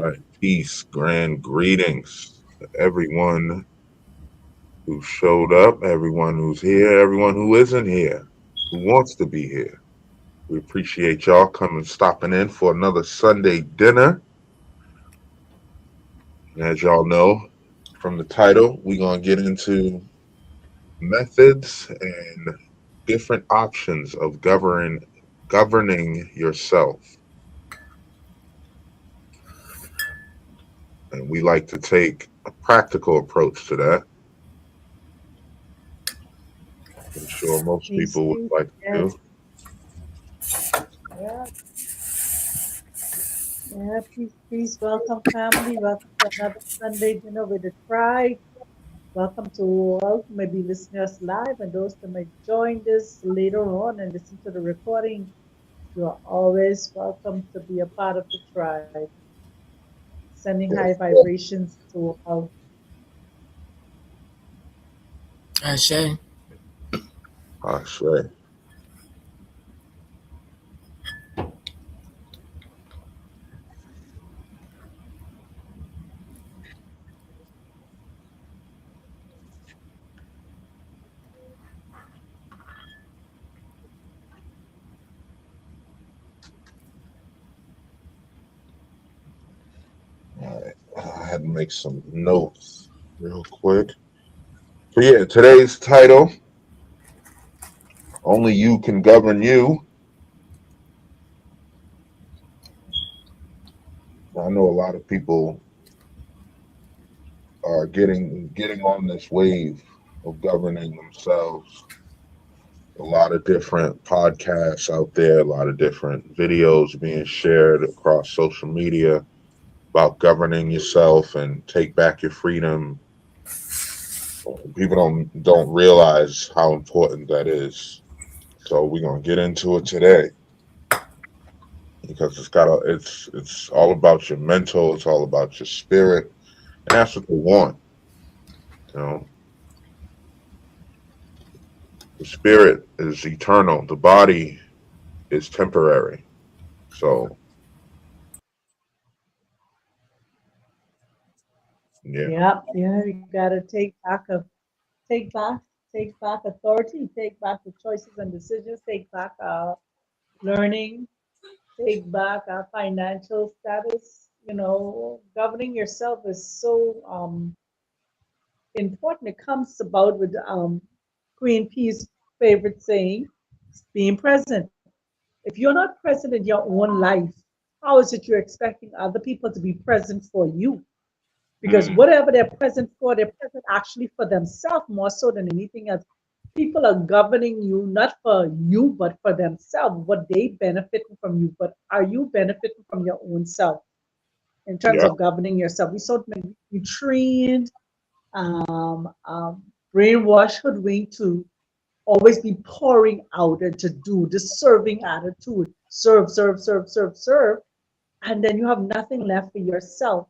right. Peace, grand greetings to everyone who showed up, everyone who's here, everyone who isn't here, who wants to be here. We appreciate y'all coming, stopping in for another Sunday dinner. And as y'all know from the title, we're going to get into methods and different options of governing yourself. And we like to take a practical approach to that. I'm sure most Peace, people would peace. like to Yes. do. Yeah. Yeah. Peace, peace. Welcome, family. Welcome to another Sunday dinner with the tribe. Welcome to all who may be listening to us live and those that may join this later on and listen to the recording. You are always welcome to be a part of the tribe. Sending high Yes. vibrations to all. Ashe. Ashe. All right. I had to make some notes real quick. So yeah, today's title, Only You Can Govern You. I know a lot of people are getting on this wave of governing themselves. A lot of different podcasts out there, a lot of different videos being shared across social media about governing yourself and take back your freedom. People don't realize how important that is. So we're gonna get into it today because it's all about your mental, it's all about your spirit, and that's what they want. You know, the spirit is eternal, the body is temporary. So yeah, Yeah, yeah, you gotta take back, take back authority, take back the choices and decisions, take back learning, take back our financial status. Governing yourself is so important. It comes about with Queen P's favorite saying, being present. If you're not present in your own life, how is it you're expecting other people to be present for you? Because mm, whatever they're present for, they're present actually for themselves more so than anything else. People are governing you not for you, but for themselves, what they benefiting from you. But are you benefiting from your own self in terms yeah, of governing yourself? We so many you trained, um, um, brainwashed, hoodwinked to always be pouring out and to do this serving attitude, serve, serve, serve, serve, serve, and then you have nothing left for yourself.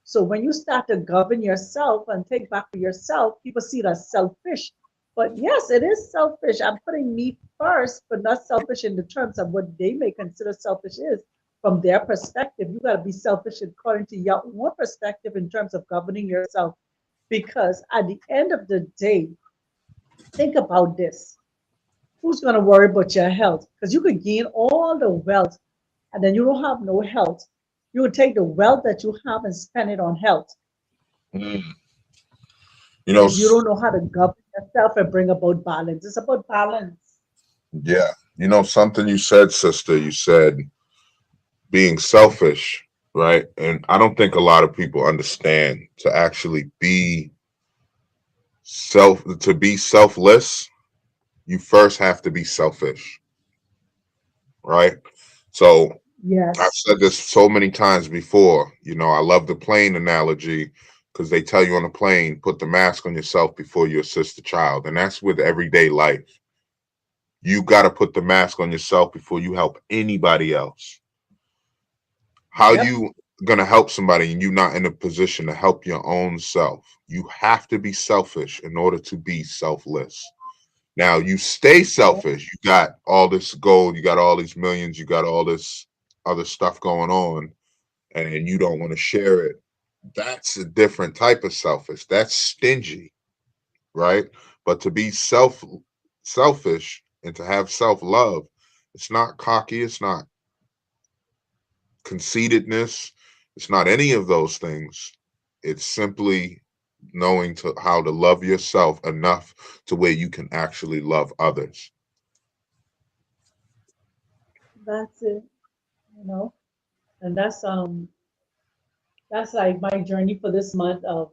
So when you start to govern yourself and take back for yourself, people see it as selfish. But yes, it is selfish. I'm putting me first, but not selfish in the terms of what they may consider selfish is. From their perspective, you got to be selfish according to your own perspective in terms of governing yourself. Because at the end of the day, think about this. Who's going to worry about your health? Because you could gain all the wealth and then you don't have no health. You would take the wealth that you have and spend it on health mm. You know, if you don't know how to govern yourself and bring about balance. It's about balance. yeah, something you said, sister. You said being selfish, right? And I don't think a lot of people understand to actually be selfless. You first have to be selfish, right? So I've Yes. said this so many times before. I love the plane analogy because they tell you on the plane, put the mask on yourself before you assist the child. And that's with everyday life. You got to put the mask on yourself before you help anybody else. How Yep. you going to help somebody and you not in a position to help your own self? You have to be selfish in order to be selfless. Now you stay Yep. selfish. You got all this gold, you got all these millions, you got all this other stuff going on. and you don't want to share it, that's a different type of selfish. That's stingy, right? But to be selfish and to have self-love, it's not cocky, it's not conceitedness, it's not any of those things. It's simply knowing to how to love yourself enough to where you can actually love others. That's it, you know. And that's like my journey for this month of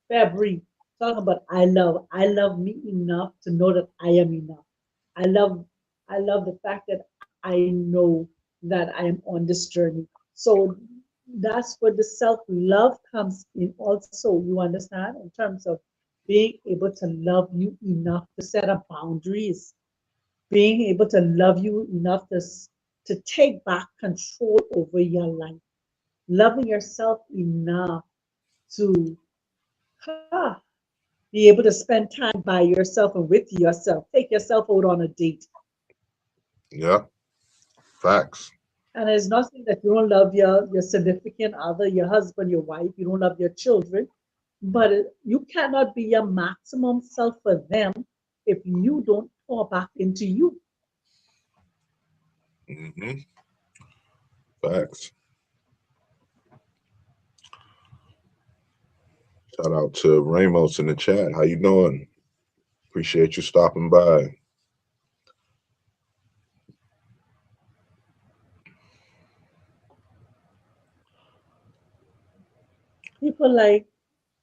February. Talking about I love me enough to know that I am enough. I love I love the fact that I know that I am on this journey. So that's where the self-love comes in also, you understand, in terms of being able to love you enough to set up boundaries, being able to love you enough to take back control over your life, loving yourself enough to huh, be able to spend time by yourself and with yourself. Take yourself out on a date. Yeah, facts. And it's not saying that you don't love your significant other, your husband, your wife, you don't love your children, but you cannot be your maximum self for them if you don't pour back into you. Hmm. Facts. Shout out to Ramos in the chat. How you doing? Appreciate you stopping by. People like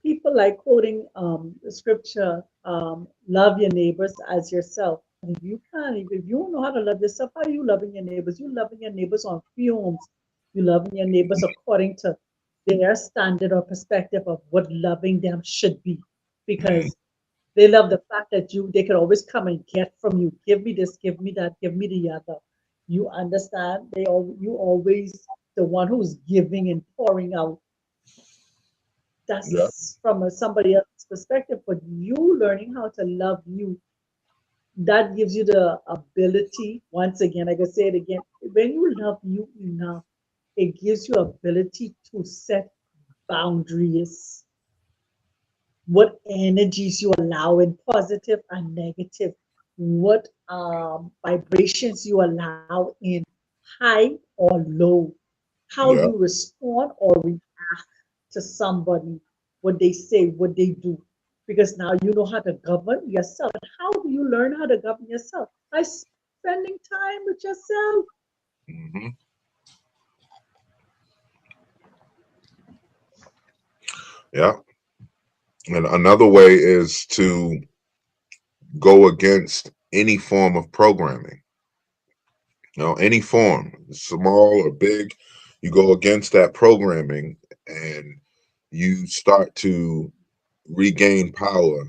people like quoting the scripture, love your neighbors as yourself. And if you can't, if you don't know how to love yourself, how are you loving your neighbors? You loving your neighbors on fumes. You loving your neighbors according to their standard or perspective of what loving them should be. Mm, Because they love the fact that they can always come and get from you. Give me this, give me that, give me the other. You understand? You always the one who's giving and pouring out. yeah. That's from somebody else's perspective, but you learning how to love you, that gives you the ability, once again, I can say it again, when you love you enough, it gives you ability to set boundaries, what energies you allow in positive and negative, what vibrations you allow in high or low, how Yeah. you respond or react to somebody, what they say, what they do. Because now you know how to govern yourself. And how do you learn how to govern yourself? By spending time with yourself. Hmm. Yeah. And another way is to go against any form of programming. Any form, small or big, you go against that programming and you start to regain power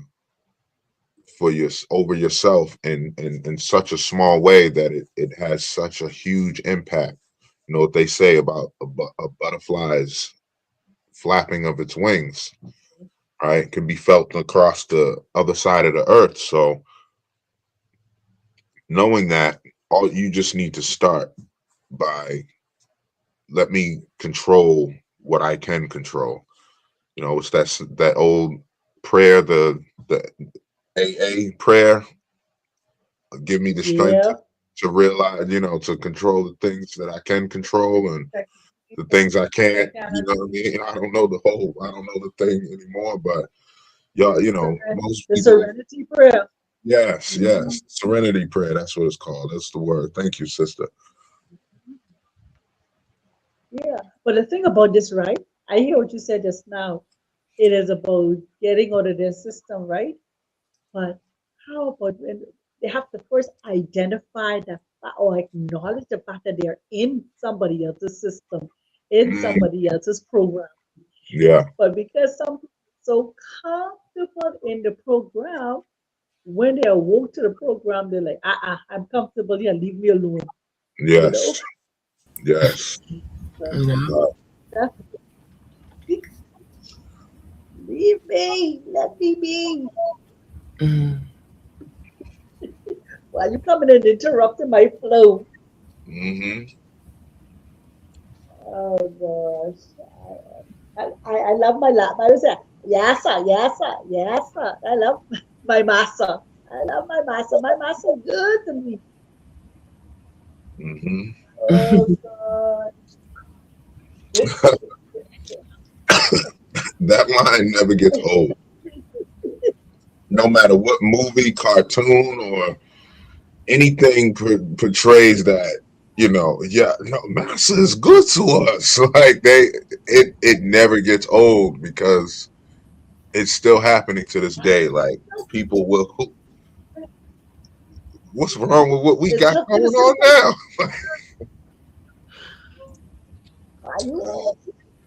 for your over yourself in such a small way that it has such a huge impact. You know what they say about a butterfly's flapping of its wings, right? Can be felt across the other side of the earth. So knowing that, all you just need to start by let me control what I can control. It's that old prayer, the AA prayer. Give me the strength Yeah. to realize, to control the things that I can control and the things I I can't. You cannot know what I mean? I don't know the thing anymore, but y'all, most the people. serenity prayer. Yes, Mhm. yes, serenity prayer. That's what it's called. That's the word. Thank you, sister. Yeah. But the thing about this, right? I hear what you said just now. It is about getting out of their system, right? But how about when they have to first identify the or acknowledge the fact that they're in somebody else's system, in Mm, somebody else's program. yeah, But because some people are so comfortable in the program, when they awoke to the program, they're like, I'm comfortable here, leave me alone. You know? yes, yes. So No. Uh, that's leave me, let me be. Mm. Why you coming and interrupting my flow? hmm Oh gosh. I love my lab. I was say, yes, sir, yes, sir, yes, sir. I love my master. I love my master. My master good to me. Hmm. Oh God. That line never gets old. No matter what movie, cartoon, or anything portrays that, yeah, no, massa is good to us. Like it never gets old because it's still happening to this day. Like people will, what's wrong with what we It's got good for going the on system. now?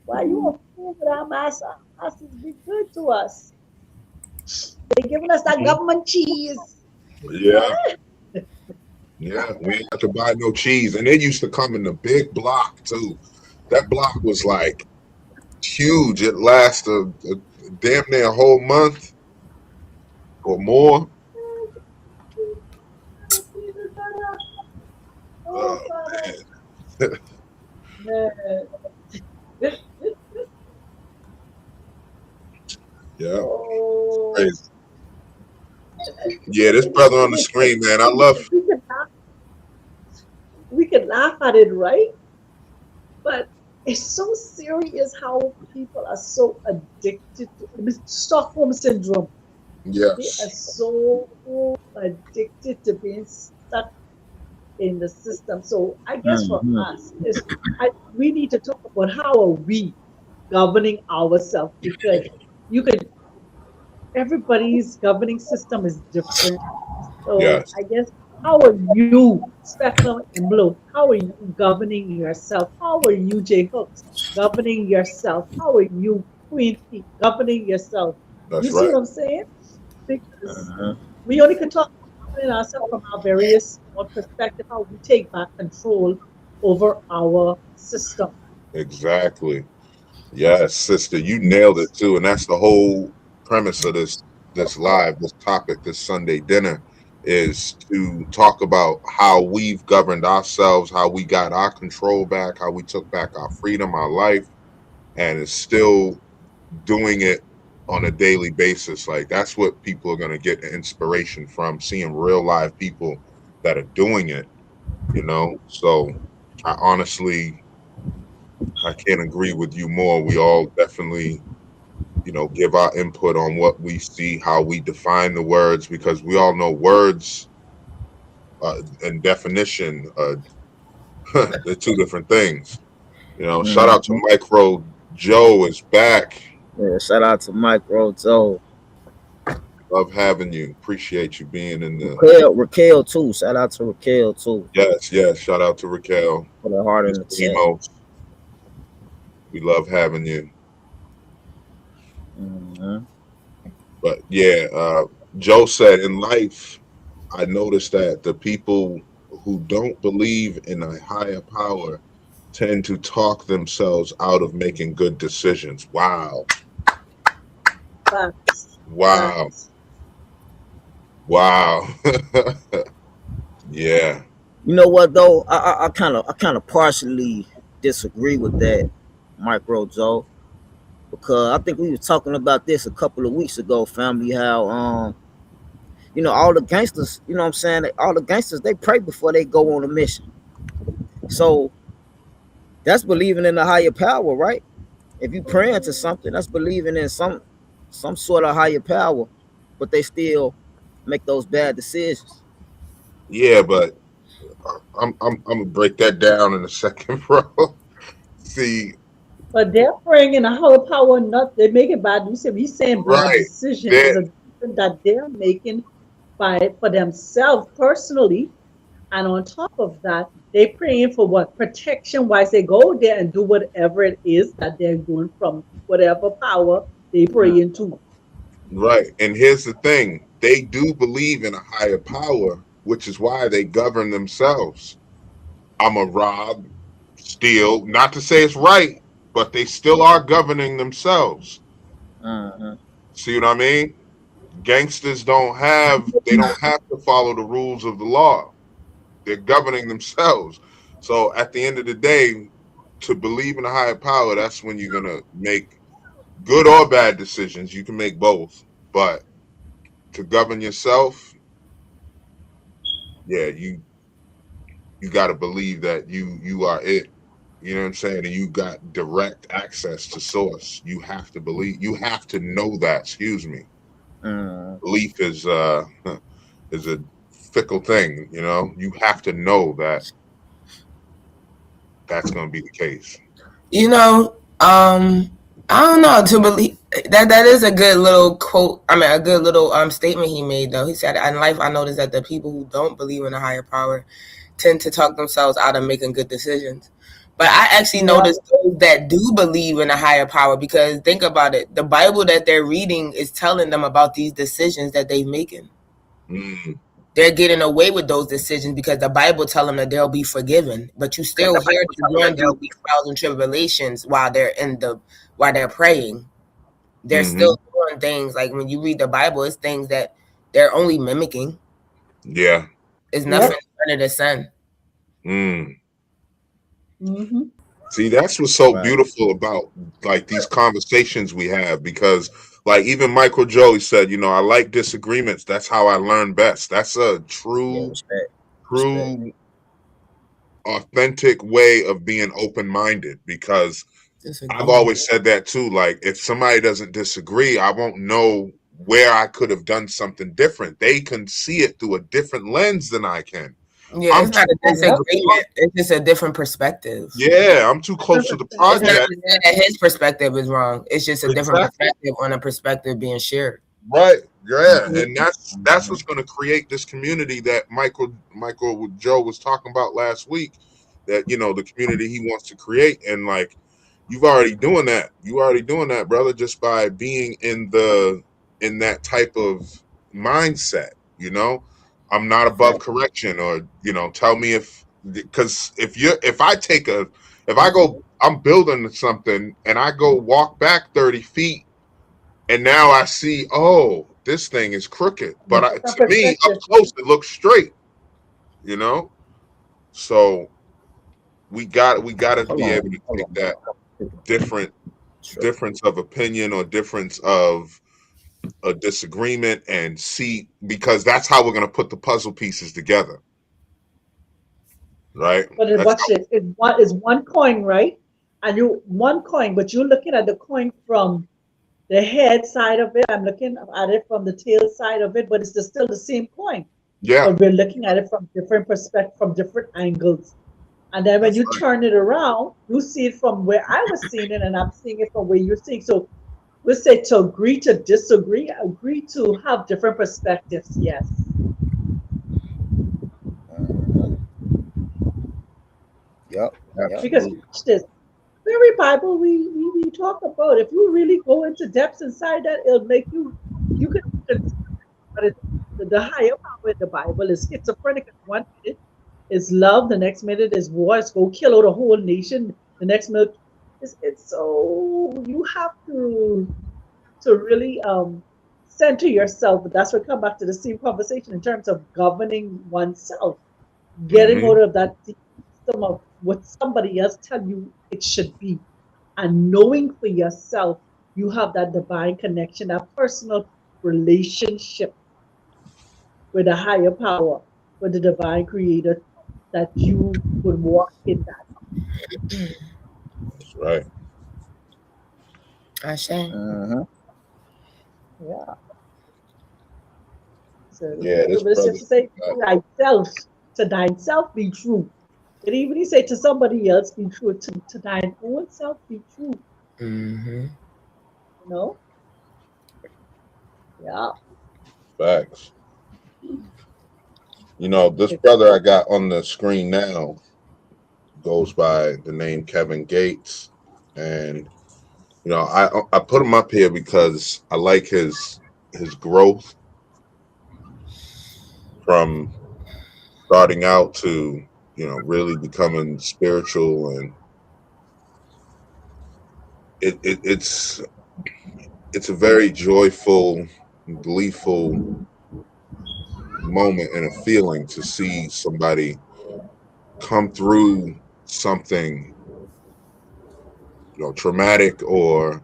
Why you a fool with our master? Masters be good to us. They giving us that Mhm. government cheese. Yeah, yeah, we ain't have to buy no cheese, and it used to come in the big block too. That block was like huge. It lasted damn near a whole month or more. Oh, Oh Father. man, Man. yeah, Oh. crazy. Yeah, this brother on the screen, man, I love. We could laugh at it, right? But it's so serious how people are so addicted to Stockholm syndrome. They are Yes. so addicted to being stuck in the system. So I guess for Mm-hmm. us, we need to talk about how are we governing ourselves because you could everybody's governing system is different. So Yes. I guess how are you, Spectrum and Blue? How are you governing yourself? How are you, J Hooks, governing yourself? How are you, Queen P, governing yourself? You That's see what right. I'm saying? Because Uh-huh. we only can talk about governing ourselves from our various perspective, how we take back control over our system. Exactly. Yes, sister, you nailed it too, and that's the whole premise of this live, this topic, this Sunday dinner, is to talk about how we've governed ourselves, how we got our control back, how we took back our freedom, our life, and it's still doing it on a daily basis. Like that's what people are gonna get inspiration from, seeing real live people that are doing it. So I honestly I can't agree with you more. We all definitely, give our input on what we see, how we define the words, because we all know words and definition, they're two different things. Shout out to Mm-hmm. Micro Joe is back. Yeah, shout out to Mike Rozo. Love having you. Appreciate you being in the. Raquel too. Shout out to Raquel too Yes, yes. Shout out to Raquel, for the heart in Miss the chat. Emos. We love having you. Mm-hmm. But yeah, Joe said in life, I noticed that the people who don't believe in a higher power tend to talk themselves out of making good decisions. Wow. Facts. Wow. Facts. Wow. Yeah. You know what though? I kind of partially disagree with that, Mike Rozo, because I think we were talking about this a couple of weeks ago, family. How all the gangsters, you know what I'm saying? All the gangsters they pray before they go on a mission. So that's believing in a higher power, right? If you praying to something, that's believing in some sort of higher power, but they still make those bad decisions. Yeah, but I'm gonna break that down in a second, bro. See, But they're praying in a higher power, not they make it bad. We saying bad right. decision There, is a decision that they're making for themselves personally. And on top of that, they praying for what? Protection wise, they go there and do whatever it is that they're doing from whatever power they pray into. right. And here's the thing. They do believe in a higher power, which is why they govern themselves. I'm a rob, steal. Not to say it's right, but they still are governing themselves. Uh-huh. See what I mean? Gangsters they don't have to follow the rules of the law. They're governing themselves. So at the end of the day, to believe in a higher power, that's when you're gonna make good or bad decisions. You can make both, but to govern yourself, yeah, you got to believe that you are it. You know what I'm saying? And you got direct access to source. You have to believe. You have to know that. Excuse me. Mm. Belief is is a fickle thing. You know, you have to know that that's going to be the case. You know, I don't know to believe that is a good little quote. I mean, a good little statement he made though. He said, "In life, I noticed that the people who don't believe in a higher power tend to talk themselves out of making good decisions." But I actually Yeah. noticed those that do believe in a higher power, because think about it, the Bible that they're reading is telling them about these decisions that they're making. Mm, They're getting away with those decisions because the Bible tells them that they'll be forgiven. But you still hear them during these trials and tribulations while they're praying. They're hmm still doing things like when you read the Bible, it's things that they're only mimicking. Yeah. It's Yep. nothing under the sun. Mm. Mm-hmm. See, that's what's so Right. beautiful about like these conversations we have, because like even Michael Joey said, you know, I like disagreements. That's how I learn best. That's a Yeah, true, respect. Respect. true, authentic way of being open-minded, because I've Disagreement. always said that too. Like if somebody doesn't disagree, I won't know where I could have done something different. They can see it through a different lens than I can. Yeah, I'm it's not a too Yep. disagreement. It's just a different perspective. yeah, I'm too close to the It's not to project. say that his perspective is wrong. It's just a different Exactly. perspective on a perspective being shared. Right. Yeah. Mhm. And that's what's going to create this community that Michael Joe was talking about last week. That you know the community he wants to create, and like you've already doing that. You already doing that, brother, just by being in that type of mindset. You know, I'm not above correction, or you know, tell me because if I go, I'm building something, and I go walk back 30 feet and now I see, oh, this thing is crooked. But to me, up Perspective. close, it looks straight. You know, so we got to Hold be on. able to Hold take on. that different Sure. difference of opinion or difference of a disagreement and see, because that's how we're going to put the puzzle pieces together, right? But it, That's watch this. It's one coin, right? And you one coin, but you're looking at the coin from the head side of it. I'm looking at it from the tail side of it, but it's still the same coin. yeah, But we're looking at it from different perspectives, from different angles. And then when that's you right. turn it around, you see it from where I was seeing it, and I'm seeing it from where you're seeing. So we say to agree to disagree, agree to have different perspectives. Yes. Yep. Yep. Because Absolutely. watch this. Very Bible we talk about. If you really go into depths inside that, it'll make you can but the higher power in the Bible is schizophrenic. One minute is love, the next minute is war. It's go kill out a whole nation. The next minute it's so you have to really center yourself. But that's what come back to the same conversation in terms of governing oneself, getting hmm out of that system of what somebody else tell you it should be, and knowing for yourself you have that divine connection, that personal relationship with a higher power, with the divine creator, that you would walk in that. That's right. I say. Mm-hmm. Yeah. So Yeah, this but it's brother. just to say thyself, to thyself be true. And even he say to somebody else be true, to thine own self be true. Mm-hmm. You know? Yeah. Facts. You know, this It's brother I got on the screen now goes by the name Kevin Gates, and you know I put him up here because I like his growth from starting out to you know really becoming spiritual, and it's a very joyful, gleeful moment and a feeling to see somebody come through something traumatic or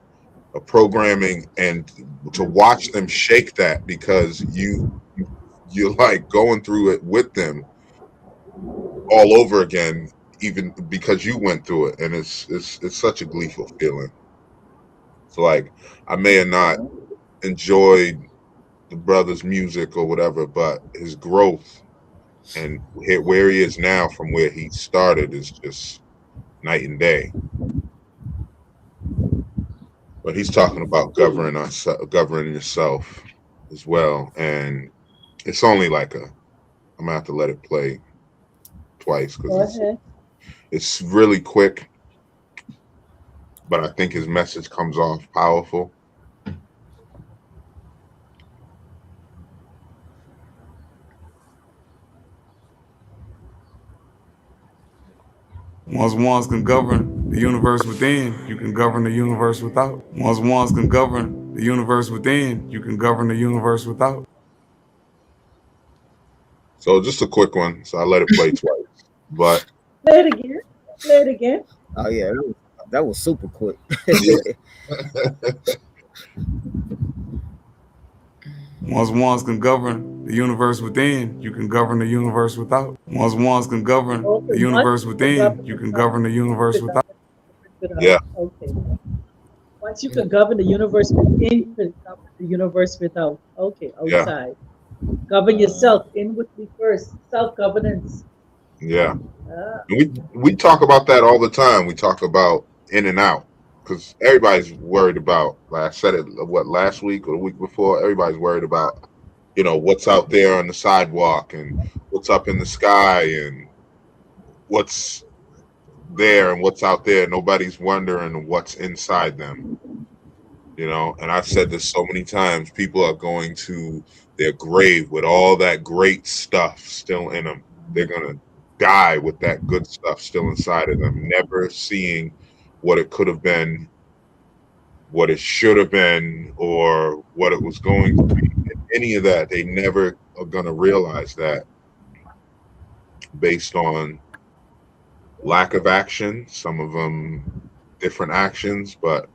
a programming, and to watch them shake that because you're like going through it with them all over again, even because you went through it, and it's such a gleeful feeling. So like, I may have not enjoyed the brother's music or whatever, but his growth and where he is now from where he started is just night and day. But he's talking about governing yourself as well, and it's only like I'm gonna have to let it play twice Go because ahead. it's really quick, but I think his message comes off powerful. Once ones can govern the universe within, you can govern the universe without. Once ones can govern the universe within, you can govern the universe without. So just a quick one. So I let it play twice, but Play it again. Play it again. Oh yeah, that was super quick. yeah. Once ones can govern the universe within, you can govern the universe without. Once ones can govern the universe within, you can govern the universe without. Yeah. Okay. Once you can govern the universe within, you can govern the universe without. Okay, Yeah. outside. Govern yourself inwardly first. Self-governance. Yeah. We talk about that all the time. We talk about in and out because everybody's worried about. Like I said it last week or the week before. Everybody's worried about what's out there on the sidewalk and what's up in the sky and what's there and what's out there. Nobody's wondering what's inside them. And I've said this so many times. People are going to their grave with all that great stuff still in them. They're gonna die with that good stuff still inside of them, never seeing what it could have been, what it should have been, or what it was going to be. Any of that, they never are going to realize that based on lack of action, some of them different actions, but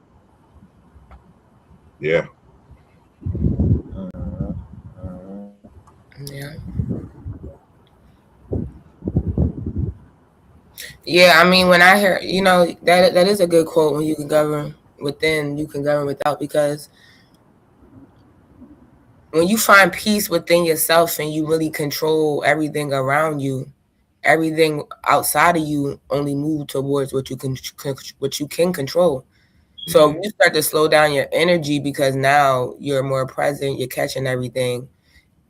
yeah. Yeah. Yeah, I mean, when I hear, that is a good quote. When you can govern within, you can govern without, because when you find peace within yourself and you really control everything around you, everything outside of you only move towards what you can control. So if you start to slow down your energy because now you're more present, you're catching everything,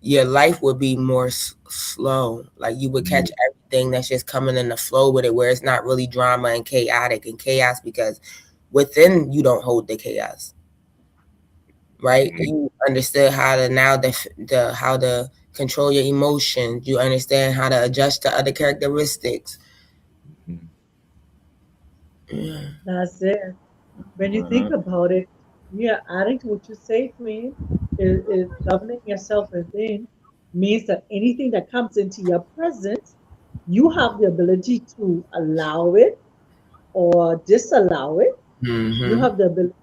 your life would be more slow. Like you would catch everything that's just coming in the flow with it, where it's not really drama and chaotic and chaos, because within you don't hold the chaos, right? You understood how to now how to control your emotions. You understand how to adjust to other characteristics. Yeah. That's it. When you think about it, yeah, adding to what you say, Queen, is governing yourself within means that anything that comes into your presence, you have the ability to allow it or disallow it. You have the ability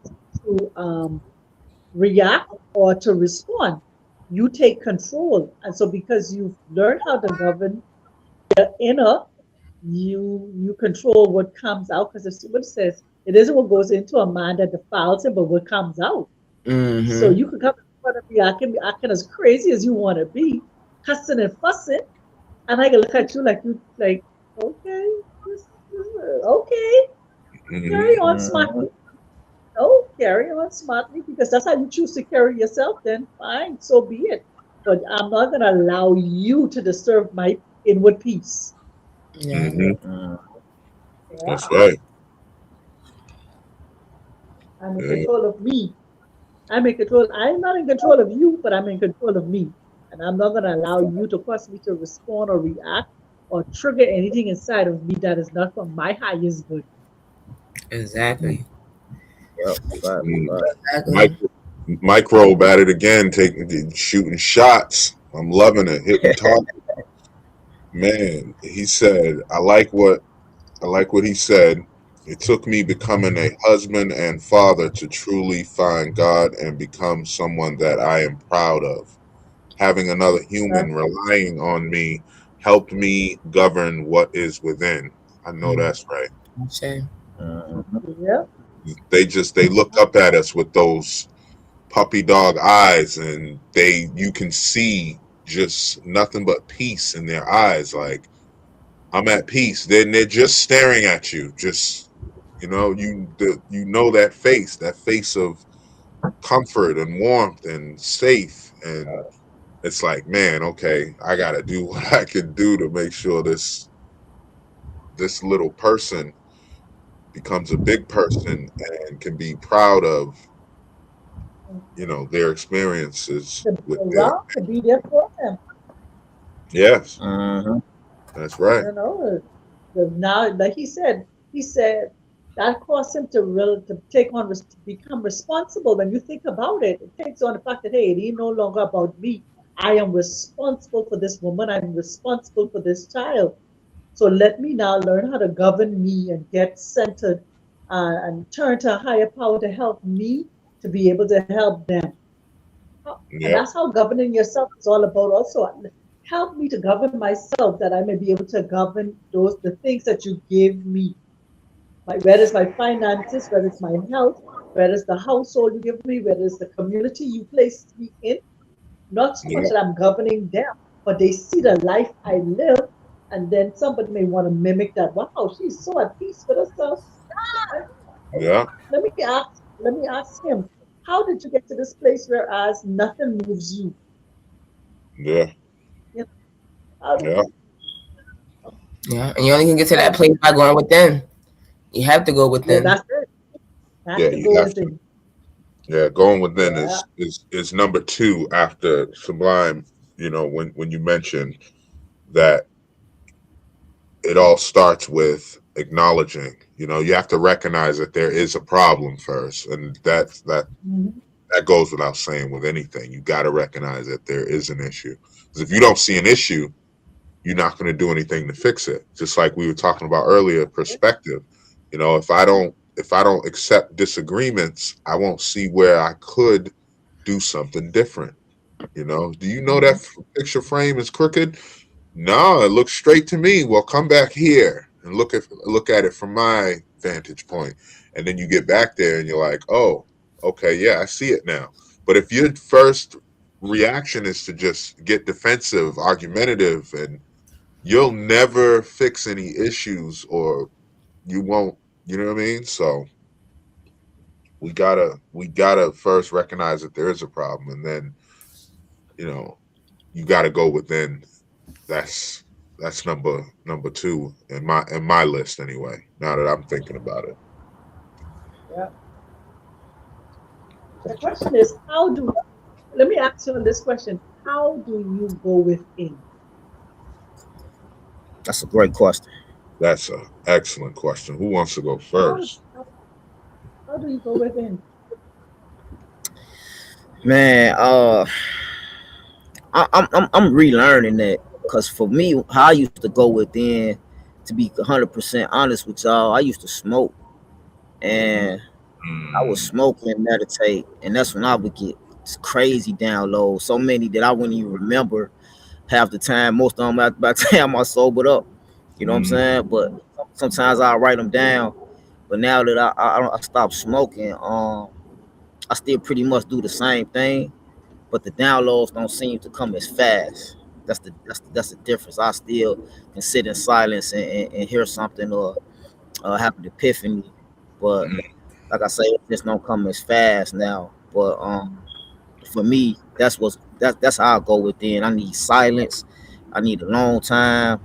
to react or to respond. You take control. And so because you've learned how to govern your inner, you control what comes out, because what it says, it isn't what goes into a man that defiles him, but what comes out. So you can come in front of me, I can be acting as crazy as you want to be, cussing and fussing, and I can look at you like, okay, okay, carry on smartly. No, carry on smartly, because that's how you choose to carry yourself. Then fine, so be it. But I'm not going to allow you to disturb my inward peace. Yeah. That's right. I'm in control of me. I'm in control. I'm not in control of you, but I'm in control of me. And I'm not going to allow you to cause me to respond or react or trigger anything inside of me that is not for my highest good. Exactly. Microbe at it again, shooting shots. I'm loving it. Hitting target. Man, he said, I like what he said. It took me becoming a husband and father to truly find God and become someone that I am proud of. Having another human relying on me helped me govern what is within. I know that's right. Shame. Yeah. They look up at us with those puppy dog eyes, and you can see just nothing but peace in their eyes. Like, I'm at peace. Then they're just staring at you. Just, you know that face of comfort and warmth and safe. And it's like, man, okay, I gotta do what I can do to make sure this little person becomes a big person and can be proud of, their experiences To be with their. around, to be there for them. Yes, Mm-hmm. that's right. You know, now, like he said that caused him to take on, to become responsible. When you think about it, it takes on the fact that, hey, it ain't no longer about me. I am responsible for this woman. I'm responsible for this child. So let me now learn how to govern me and get centered, and turn to a higher power to help me to be able to help them. And Yeah, that's how governing yourself is all about. Also, help me to govern myself that I may be able to govern the things that you gave me. Whether it's my finances, whether it's my health, whether it's the household you give me, whether it's the community you placed me in. Not so much yeah, that I'm governing them, but they see the life I live, and then somebody may want to mimic that. Wow, she's so at peace with herself. And yeah, let me ask him, how did you get to this place whereas nothing moves you? yeah, You know, how did yeah, you, Yeah, and you only can get to how that did you, place by going within. You have to go yeah, within. that's it. Has yeah. to You go have to. within. Yeah, going within Yeah. is number two after Sublime. When you mentioned that it all starts with acknowledging. You have to recognize that there is a problem first, and Mhm. that goes without saying with anything. You got to recognize that there is an issue. Because if you don't see an issue, you're not going to do anything to fix it. Just like we were talking about earlier, perspective. If I don't accept disagreements, I won't see where I could do something different. Do you know that Mhm. picture frame is crooked? No, it looks straight to me. Well, come back here and look at it from my vantage point. And then you get back there and you're like, oh, okay, yeah, I see it now. But if your first reaction is to just get defensive, argumentative, and you'll never fix any issues, or you won't, you know what I mean? So we gotta first recognize that there is a problem, and then you know you gotta go within. That's number two in my list anyway. Now that I'm thinking about it. Yeah. The question is, let me ask you this question. How do you go within? That's a great question. That's an excellent question. Who wants to go How, first? how, how do you go within? Man, I'm relearning that because for me, how I used to go within, to be 100% honest with y'all, I used to smoke and I would Mm, smoke and meditate, and that's when I would get crazy downloads, so many that I wouldn't even remember half the time. Most of them by the time I sobered up, you know what I'm mm, saying? But sometimes I write them down. But now that I stopped smoking, I still pretty much do the same thing, but the downloads don't seem to come as fast. That's the difference. I still can sit in silence and hear something or have an epiphany, but mm, like I say, it just don't come as fast now. But for me, that's how I go within. I need silence. I need a long time,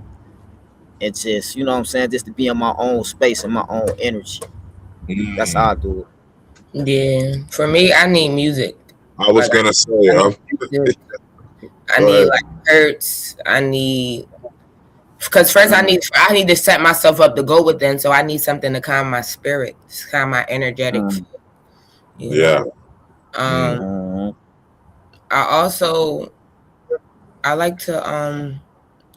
and just you know what I'm saying, just to be in my own space and my own energy. That's mm. how I do it. Yeah. For me, I need music. I was Like gonna say, I need music. I go need ahead. like hurts. I need because first I need to set myself up to go within. So I need something to calm my spirit, calm my energetic. Mm, You Yeah. know. Mm, mm, I also I like to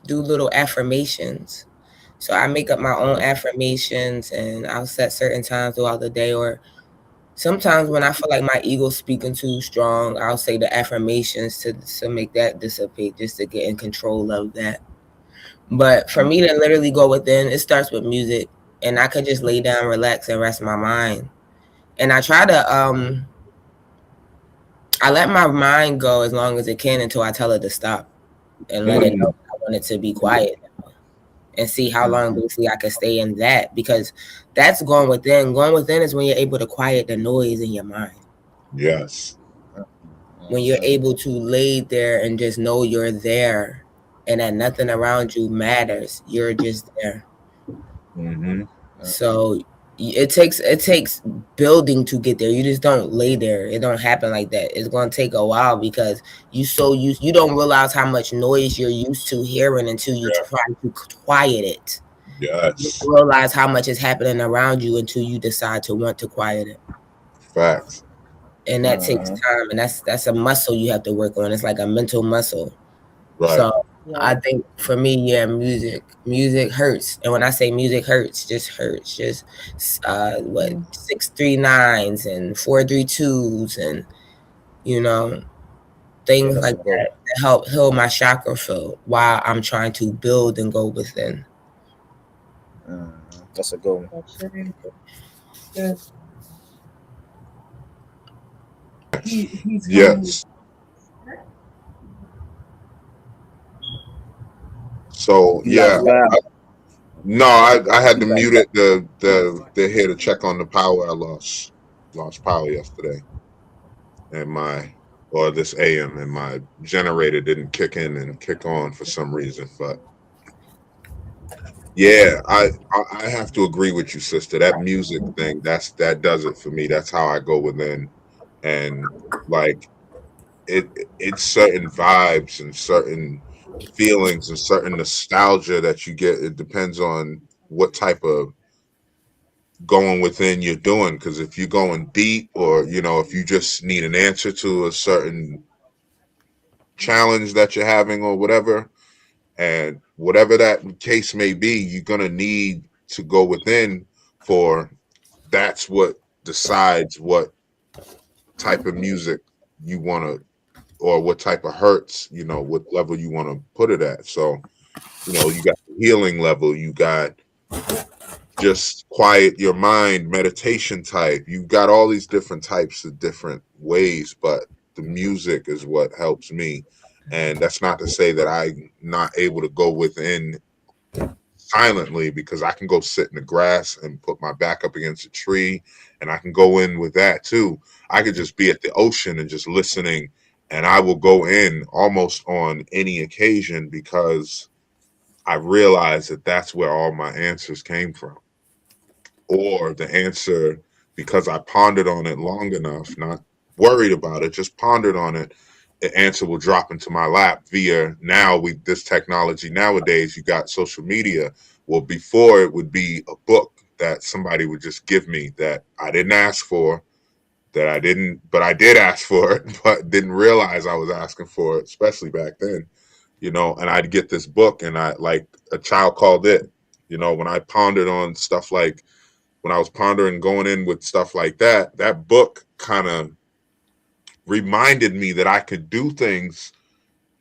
do little affirmations. So I make up my own affirmations, and I'll set certain times throughout the day, or sometimes when I feel like my ego's speaking too strong, I'll say the affirmations to make that dissipate, just to get in control of that. But for me to literally go within, it starts with music, and I could just lay down, relax, and rest my mind. And I try to I let my mind go as long as it can until I tell it to stop, and let it know I want it to be quiet, and see how long basically I can stay in that, because that's going within. Going within is when you're able to quiet the noise in your mind. Yes. When you're able to lay there and just know you're there, and that nothing around you matters. You're just there. Mm-hmm. So it takes building to get there. You just don't lay there. It don't happen like that. It's going to take a while, because you don't realize how much noise you're used to hearing until you try to quiet it. Yes. You don't realize how much is happening around you until you decide to want to quiet it. Facts. And that takes time, and that's a muscle you have to work on. It's like a mental muscle. Right. So I think for me, music hurts. And when I say music hurts, just 639s and 432s, and things like that help heal my chakra field while I'm trying to build and go within. That's a good one. That's very good. He's Yes. So yeah, I had to mute it the here to check on the power. I lost power yesterday, and this AM, and my generator didn't kick in and kick on for some reason. But yeah, I have to agree with you, sister. That music thing, that does it for me. That's how I go within, and like it's certain vibes and certain feelings and certain nostalgia that you get. It depends on what type of going within you're doing, because if you're going deep, or if you just need an answer to a certain challenge that you're having or whatever, and whatever that case may be, you're gonna need to go within. For that's what decides what type of music you want to, or what type of hurts, what level you want to put it at. So, you got the healing level, you got just quiet your mind, meditation type. You got all these different types of different ways, but the music is what helps me. And that's not to say that I'm not able to go within silently, because I can go sit in the grass and put my back up against a tree, and I can go in with that too. I could just be at the ocean and just listening, and I will go in almost on any occasion, because I realize that that's where all my answers came from. Or the answer, because I pondered on it long enough, not worried about it, just pondered on it, the answer will drop into my lap via, now with this technology nowadays, you got social media. Well, before it would be a book that somebody would just give me that I didn't ask for, but I did ask for it, but didn't realize I was asking for it, especially back then, and I'd get this book, and I, like A Child Called It, when I pondered on stuff, like when I was pondering going in with stuff like that, that book kind of reminded me that I could do things,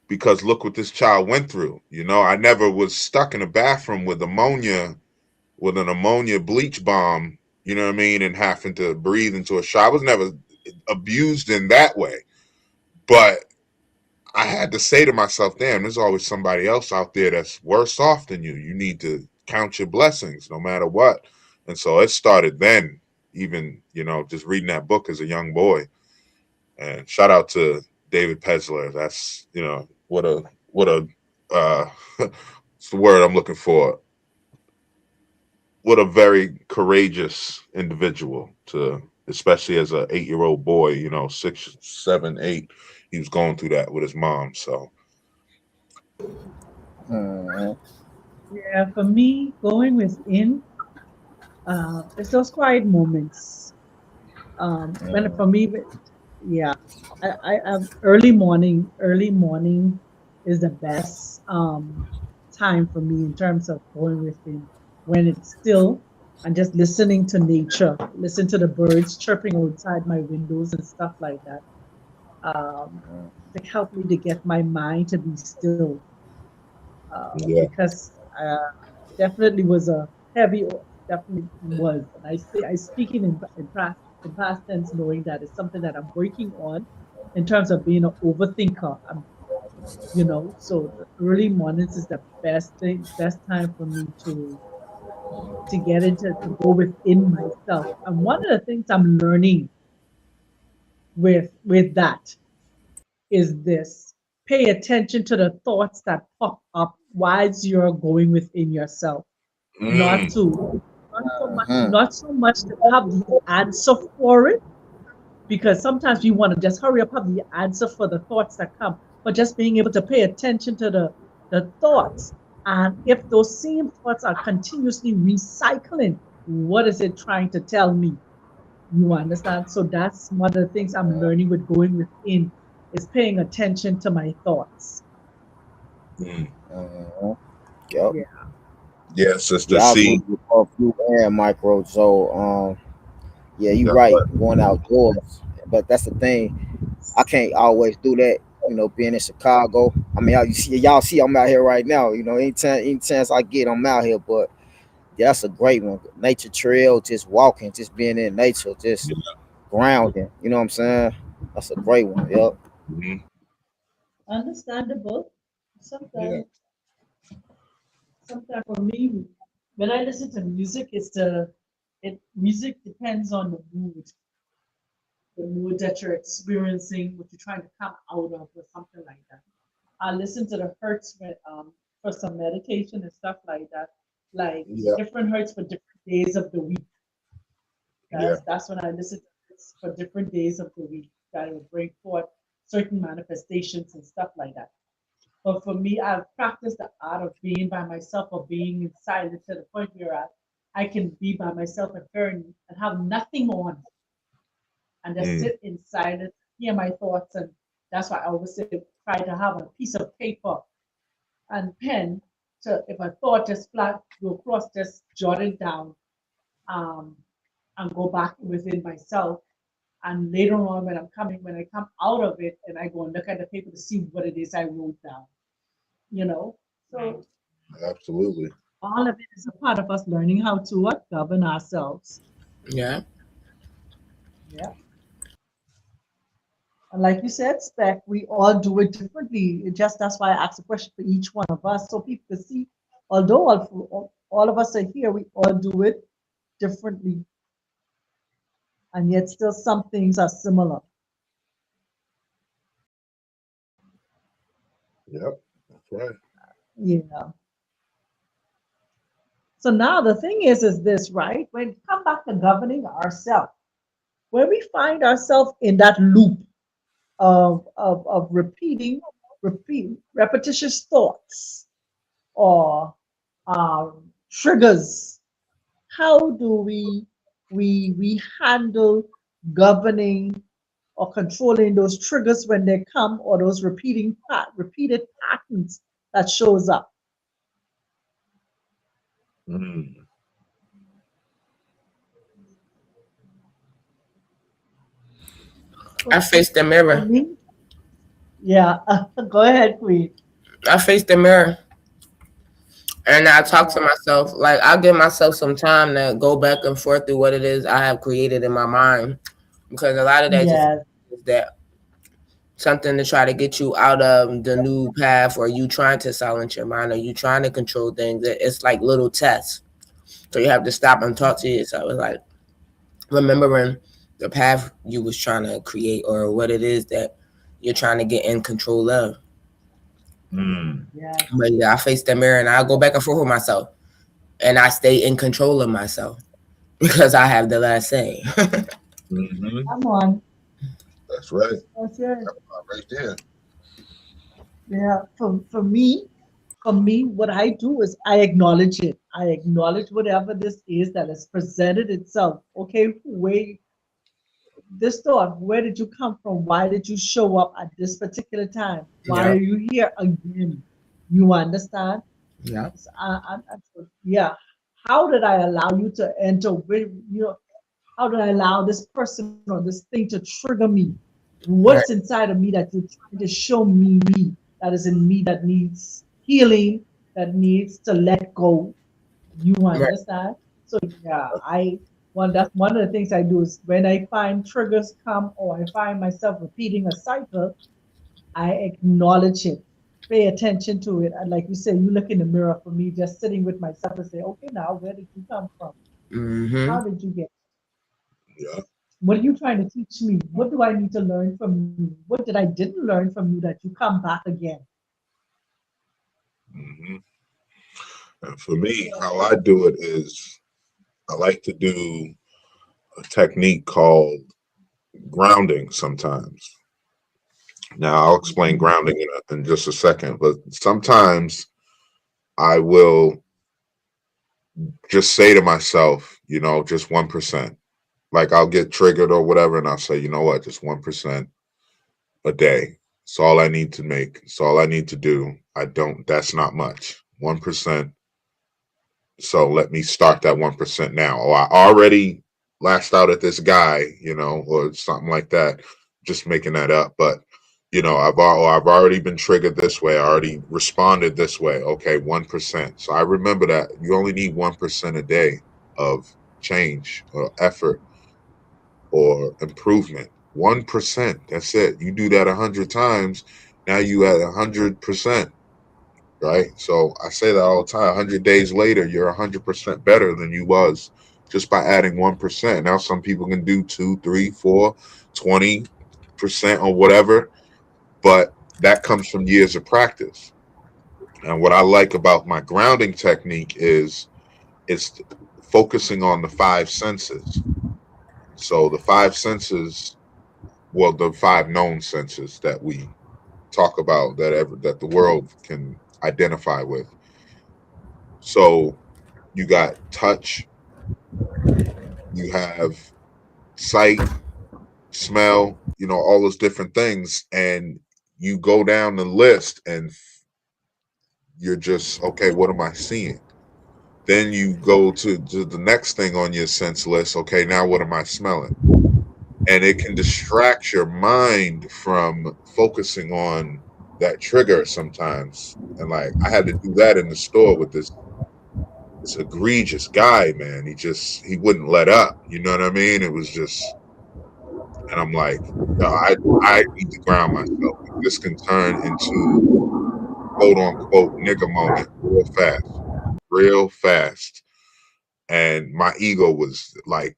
because look what this child went through. I never was stuck in a bathroom with an ammonia bleach bomb, you know what I mean, and having to breathe into a shower. I was never abused in that way. But I had to say to myself, damn, there's always somebody else out there that's worse off than you. You need to count your blessings no matter what. And so it started then, even, just reading that book as a young boy. And shout out to David Pezler. That's, what a it's the word I'm looking for. What a very courageous individual, especially as an 8-year-old boy, 6, 7, 8, he was going through that with his mom. So yeah, for me, going within, it's those quiet moments. When for me, yeah, I early morning is the best time for me in terms of going within. when it's still, and just listening to nature, listen to the birds chirping outside my windows and stuff like that. Um, to help me to get my mind to be still, Yeah. because definitely was a heavy, definitely was. And I say I speaking in past tense, knowing that it's something that I'm working on in terms of being an overthinker. So the early mornings is the best thing, best time for me to get into to go within myself. And one of the things I'm learning with that is this: pay attention to the thoughts that pop up whilst you're going within yourself. Not Mm. to Mhm. not so much to have the answer for it, because sometimes we want to just hurry up, have the answer for the thoughts that come, but just being able to pay attention to the thoughts. And if those same thoughts are continuously recycling, what is it trying to tell me? You understand? So that's one of the things I'm learning with going within, is paying attention to my thoughts. Mm. Mhm. Yep. Yeah. Yeah, Sister Yeah, I agree C. with both you and Micro. So, yeah, you Yeah, right, but going outdoors. But that's the thing. I can't always do that. Being in Chicago. I mean, y'all see, I'm out here right now. Any chance I get, I'm out here. But yeah, that's a great one. Nature trail, just walking, just being in nature, just yeah. grounding. You know what I'm saying? That's a great one. Yep. Mhm. Understandable. Yeah. Sometimes for me, when I listen to music, music depends on the mood that you're experiencing, what you're trying to come out of, or something like that. I listen to the hertz for some meditation and stuff like that, like Yeah. different hertz for different days of the week. Yeah. That's when I listen to hertz for different days of the week that will bring forth certain manifestations and stuff like that. But for me, I've practiced the art of being by myself or being in silence to the point where I can be by myself and have nothing on and just Mm. sit in silence, hear my thoughts. And that's why I always say try to have a piece of paper and pen. So if a thought just flat go across, just jot it down, um, and go back within myself. And later on, when I come out of it, and I go and look at the paper to see what it is I wrote down, you know. So Absolutely. all of it is a part of us learning how to govern ourselves. Yeah. Yeah. And like you said, Spec, we all do it differently. It just that's why I asked a question for each one of us, so people can see, although all of us are here, we all do it differently. And yet still some things are similar. Yep. That's right. Yeah. So now the thing is this, right? When we come back to governing ourselves, when we find ourselves in that loop of repetitious thoughts or triggers, how do we handle governing or controlling those triggers when they come, or those repeated patterns that shows up? Mm. I face the For mirror. me, yeah. Go ahead, Queen. I face the mirror and I talk to myself. Like I give myself some time to go back and forth through what it is I have created in my mind. Because a lot of that just Yes, is that something to try to get you out of the new path, or you trying to silence your mind, or you trying to control things. It's like little tests. So you have to stop and talk to yourself. It's like remembering the path you was trying to create, or what it is that you're trying to get in control of. Mm. yes. But yeah, I face the mirror and I go back and forth with myself, and I stay in control of myself because I have the last say. Mm-hmm. Come on. That's right. That's it. Right there. Yeah. For me, what I do is I acknowledge it. I acknowledge whatever this is that has presented itself. Okay, wait, this thought, where did you come from? Why did you show up at this particular time? Why Yeah, are you here again? You understand? yeah. Yeah. how did I allow you to enter with, how did I allow this person or this thing to trigger me? Right. What's inside of me that you're trying to show me that is in me that needs healing, that needs to let go? You Right. understand? So yeah, that's one of the things I do is when I find triggers come or I find myself repeating a cycle, I acknowledge it, pay attention to it. And like you say, you look in the mirror for me, just sitting with myself and say, okay, now where did you come from? Mm-hmm. How did you get? Yeah. What are you trying to teach me? What do I need to learn from you? What did I didn't learn from you that you come back again? hmm And for me, how I do it is I like to do a technique called grounding sometimes. Now, I'll explain grounding in just a second, but sometimes I will just say to myself, just 1%. Like I'll get triggered or whatever, and I'll say, you know what, just 1% a day. It's all I need to make. It's all I need to do. That's not much. 1%. So let me start that 1% now. Or I already lashed out at this guy, or something like that. Just making that up. But, I've already been triggered this way. I already responded this way. Okay, 1%. So I remember that you only need 1% a day of change or effort or improvement. 1%. That's it. You do that 100 times. Now you at 100%. Right. So I say that all the time. 100 days later, you're 100% better than you was just by adding 1%. Now some people can do 2, 3, 4, 20% or whatever, but that comes from years of practice. And what I like about my grounding technique is it's focusing on the five senses. So the five senses, well, the five known senses that we talk about that the world can identify with. So you got touch, you have sight, smell, all those different things. And you go down the list and you're just, okay, what am I seeing? Then you go to the next thing on your sense list. Okay, now what am I smelling? And it can distract your mind from focusing on that trigger sometimes. And like I had to do that in the store with this egregious guy, man. He wouldn't let up. You know what I mean? It was just, and I'm like, no, I need to ground myself. This can turn into quote unquote nigga moment real fast. And my ego was like,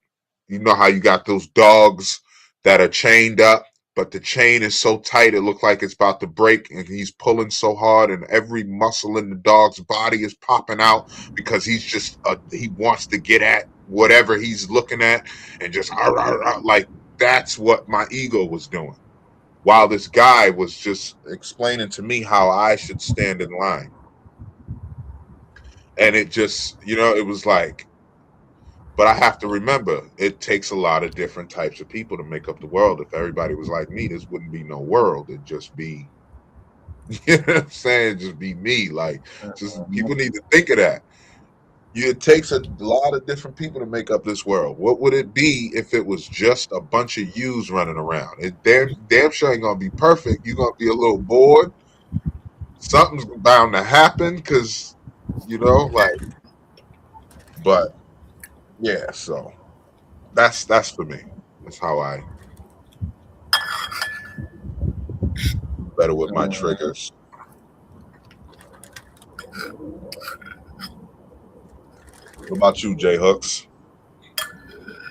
how you got those dogs that are chained up, but the chain is so tight it looks like it's about to break, and he's pulling so hard, and every muscle in the dog's body is popping out because he's just he wants to get at whatever he's looking at, and just like that's what my ego was doing, while this guy was just explaining to me how I should stand in line. And it just, it was like, but I have to remember, it takes a lot of different types of people to make up the world. If everybody was like me, this wouldn't be no world. It'd just be, you know what I'm saying? Just be me. Like, just people need to think of that. It takes a lot of different people to make up this world. What would it be if it was just a bunch of yous running around? It damn sure ain't gonna be perfect. You're gonna be a little bored. Something's bound to happen because, but yeah, so that's for me. That's how I better with my triggers. What about you, J Hooks?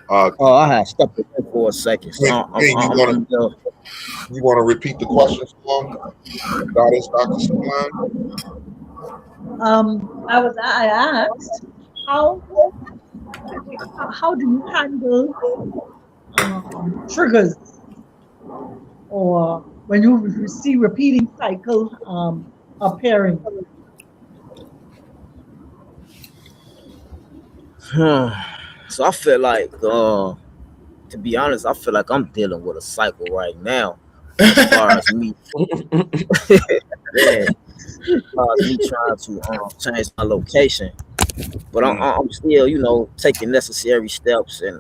I had stepped away for a second. So you want to repeat the question for him? Goddess Dr. Sublime? I asked how do you handle triggers, or when you see repeating cycles appearing? So I feel like, to be honest, I feel like I'm dealing with a cycle right now. As far as me, as far as me trying to change my location, But I'm still, you know, taking necessary steps. And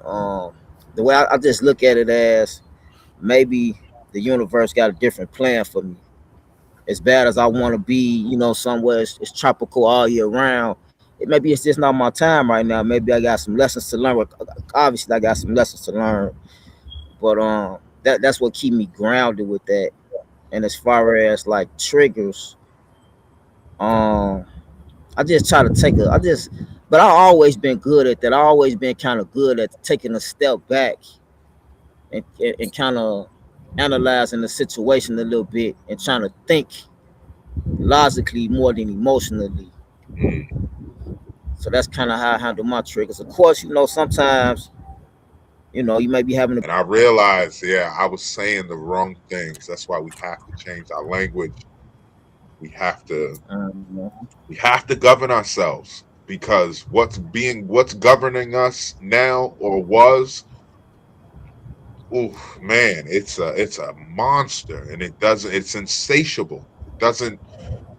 the way I just look at it as maybe the universe got a different plan for me. As bad as I want to be, you know, somewhere it's tropical all year round. Maybe it's just not my time right now. Maybe I got some lessons to learn. Obviously, I got some lessons to learn, but that's what keep me grounded with that. And as far as like triggers, I just try to but I've always been good at that. I've always been kind of good at taking a step back and kind of analyzing the situation a little bit and trying to think logically more than emotionally. So that's kind of how I handle my triggers. Of course, you know, sometimes, you know, you may be having And I realized, I was saying the wrong things. That's why we have to change our language. We have to govern ourselves, because what's governing us now or was, man, it's a monster, and it's insatiable.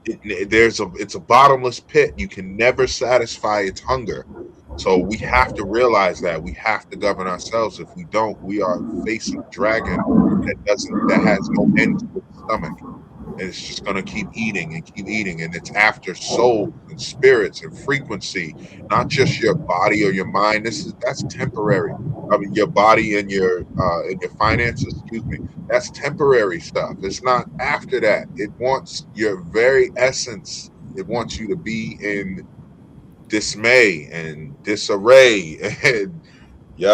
It's a bottomless pit. You can never satisfy its hunger. So we have to realize that we have to govern ourselves. If we don't, we are facing a dragon that has no end to its stomach. And it's just going to keep eating, and it's after souls and spirits and frequency, not just your body or your mind. That's temporary. I mean, your body and your finances, that's temporary stuff. It's not after that. It wants your very essence. It wants you to be in dismay and disarray. And you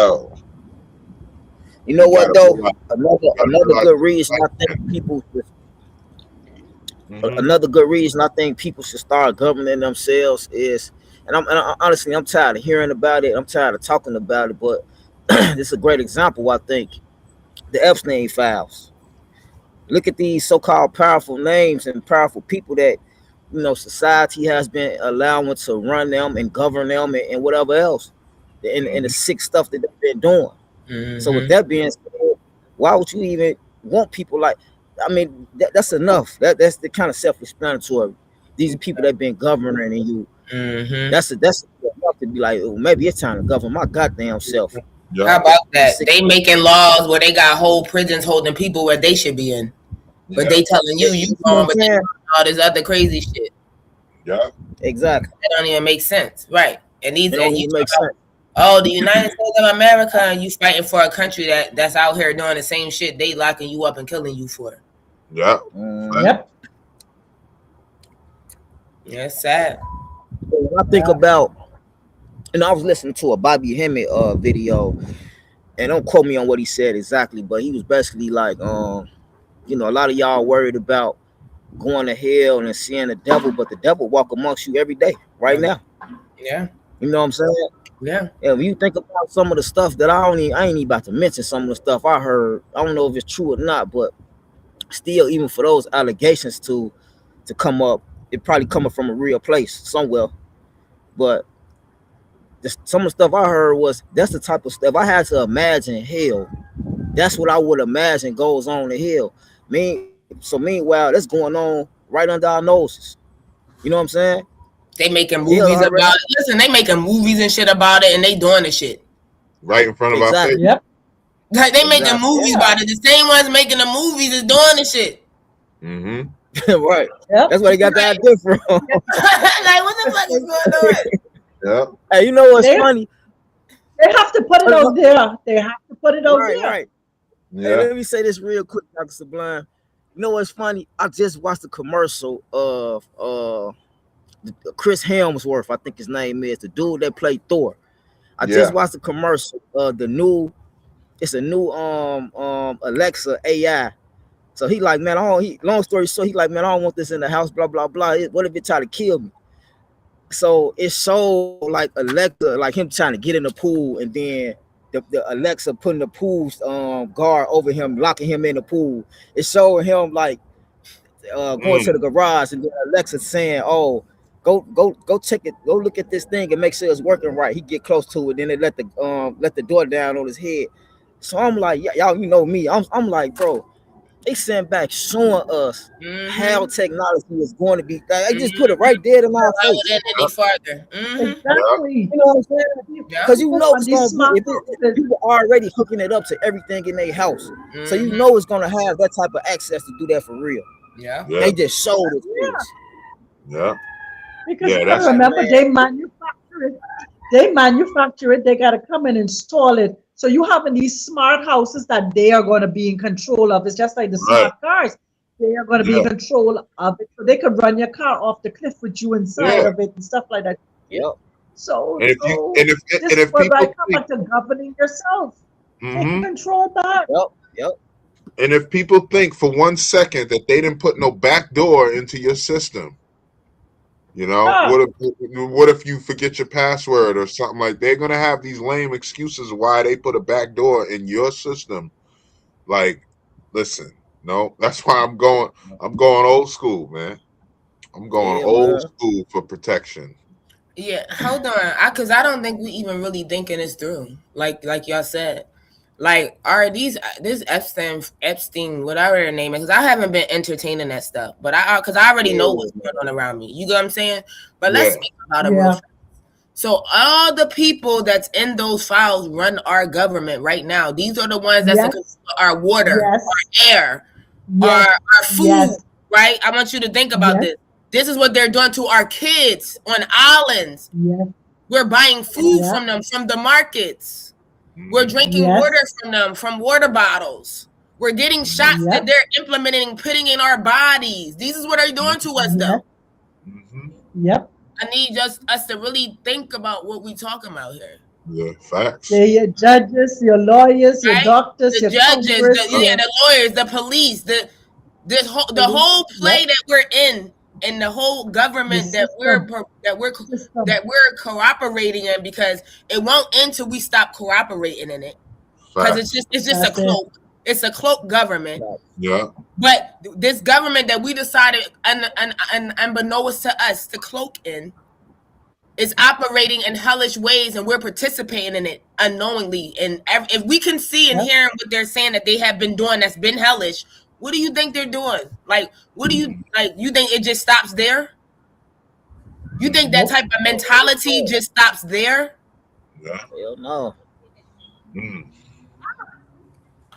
know what though? Another good reason I think people. Another good reason I think people should start governing themselves is, and honestly, I'm tired of hearing about it. I'm tired of talking about it, but this is a great example. I think the Epstein files. Look at these so-called powerful names and powerful people that, you know, society has been allowing to run them and govern them and whatever else, and the sick stuff that they've been doing. So with that being said, why would you even want people like? I mean, that's enough. That's the kind of self-explanatory. These are people that been governing you. That's enough to be like, oh, maybe it's time to govern my goddamn self. How about that? They making laws where they got whole prisons holding people where they should be in, but they telling you wrong, but they doing all this other crazy shit. Yeah, exactly. That don't even make sense, right? And these don't even make sense. Oh, the United States of America, and you fighting for a country that's out here doing the same shit they locking you up and killing you for. Yeah. Yep. Yeah, it's sad. When I think about, and I was listening to a Bobby Hemmett video, and don't quote me on what he said exactly, but he was basically like, you know, a lot of y'all worried about going to hell and seeing the devil, but the devil walk amongst you every day, right now. Yeah. You know what I'm saying? Yeah. And when you think about some of the stuff that I ain't even about to mention some of the stuff I heard. I don't know if it's true or not, but still, even for those allegations to come up, it probably coming from a real place somewhere. But some of the stuff I heard that's the type of stuff I had to imagine hell. That's what I would imagine goes on in hell. So meanwhile, that's going on right under our noses. You know what I'm saying? They making movies about it. Listen, they making movies and shit about it, and they doing the shit right in front of our face. Yep. Like they making movies about it. The same ones making the movies is doing the shit. Right. Yep. That's where they got the idea from. Like, what the fuck is going on? Yeah. Hey, you know what's funny? They have to put it out there. They have to put it out there. Right. Yeah. Hey, let me say this real quick, Dr. Sublime. You know what's funny? I just watched a commercial of Chris Hemsworth, I think his name is, the dude that played Thor. I just watched the commercial of it's a new Alexa AI. So he like, man, long story short, he like, man, I don't want this in the house, blah, blah, blah. What if it try to kill me? So it showed like Alexa, like him trying to get in the pool, and then the Alexa putting the pool's guard over him, locking him in the pool. It showed him like going to the garage, and then Alexa saying, oh, go check it, go look at this thing and make sure it's working right. He get close to it, then they let the door down on his head. So I'm like, y'all, you know me. I'm like, bro, They sent back showing us how Mm-hmm. technology is going to be. They just put it right there in our Allow face. it any farther. Mm-hmm. Exactly. You know what I'm saying? Yeah. Because you know On it's these gonna be smart if houses. people are already hooking it up to everything in their house, so you Mm-hmm. know it's gonna have that type of access to do that for real. Yeah. Yeah, They just showed it to Yeah, us. yeah, because yeah. you gotta That's Like, remember man, they manufacture it. They manufacture it. They gotta come and install it. So you having these smart houses that they are going to be in control of. It's just like the right. smart cars. They are going to be in Yeah, control of it. So they could run your car off the cliff with you inside yeah. of it and stuff like that. yep, So, And if you so and if this and is if where I people come think, back to governing yourself, taking hmm control back. yep. and if people think for 1 second that they didn't put no back door into your system, Yeah, what if you forget your password or something like? They're gonna have these lame excuses why they put a back door in your system. Like, listen, no, that's why I'm going old school, man. I'm going Yeah, old man. school for protection. Yeah, hold on. Cause I don't think we even really thinking this through. Like y'all said. Like, are these this Epstein, whatever their name is, because I haven't been entertaining that stuff. But cause I already know what's going on around me. You get what I'm saying? But let's Yeah, speak about it real yeah, fast. So all the people that's in those files run our government right now. These are the ones that's in control yes, of our water, yes, our air, yes, our food, yes, right? I want you to think about yes, this. This is what they're doing to our kids on islands. yes, We're buying food yeah, from them from the markets. We're hmm drinking water yes, from them from water bottles. We're getting shots that yep, they're implementing, putting in our bodies. This is what they're doing to us, yes, though. hmm yep. I need just us to really think about what we're talking about here, yeah, facts. They're your judges, your lawyers, your right? doctors, The your judges, Congress, yeah, your the lawyers, the police, the police. whole play Yep, that we're in, and the whole the government system, that we're system. cooperating in, because it won't end till we stop cooperating in it. Because Facts. it's just a That's it. cloak. It's a cloak government. Yeah. But this government that we decided, and unbeknownst to us, to cloak in, is operating in hellish ways, and we're participating in it unknowingly. And if we can see and Yep. hear what they're saying that they have been doing that's been hellish, what do you think they're doing? Like, what do you like? You think it just stops there? You think that Nope. type of mentality just stops there? Yeah. Hell no. Mm.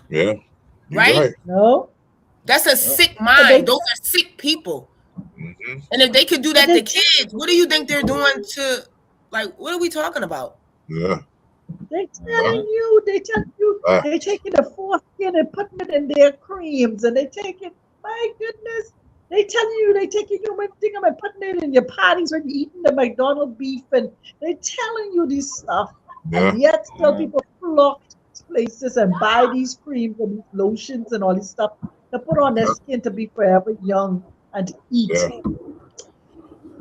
Yeah. You're Right? right. No. That's a sick But mind. Those are sick people. hmm And if they could do but that to they kids, what do you think they're doing to, like, what are we talking about? Yeah. they Yeah. telling you, they taking the foreskin and putting it in their creams, and they taking, my goodness, they telling you they taking human thing and putting it in your patties when you're eating the McDonald's beef, and they telling you this stuff, Yeah. and yet still people flock to these places and buy these creams and these lotions and all this stuff to put on their skin to be forever young and to eat.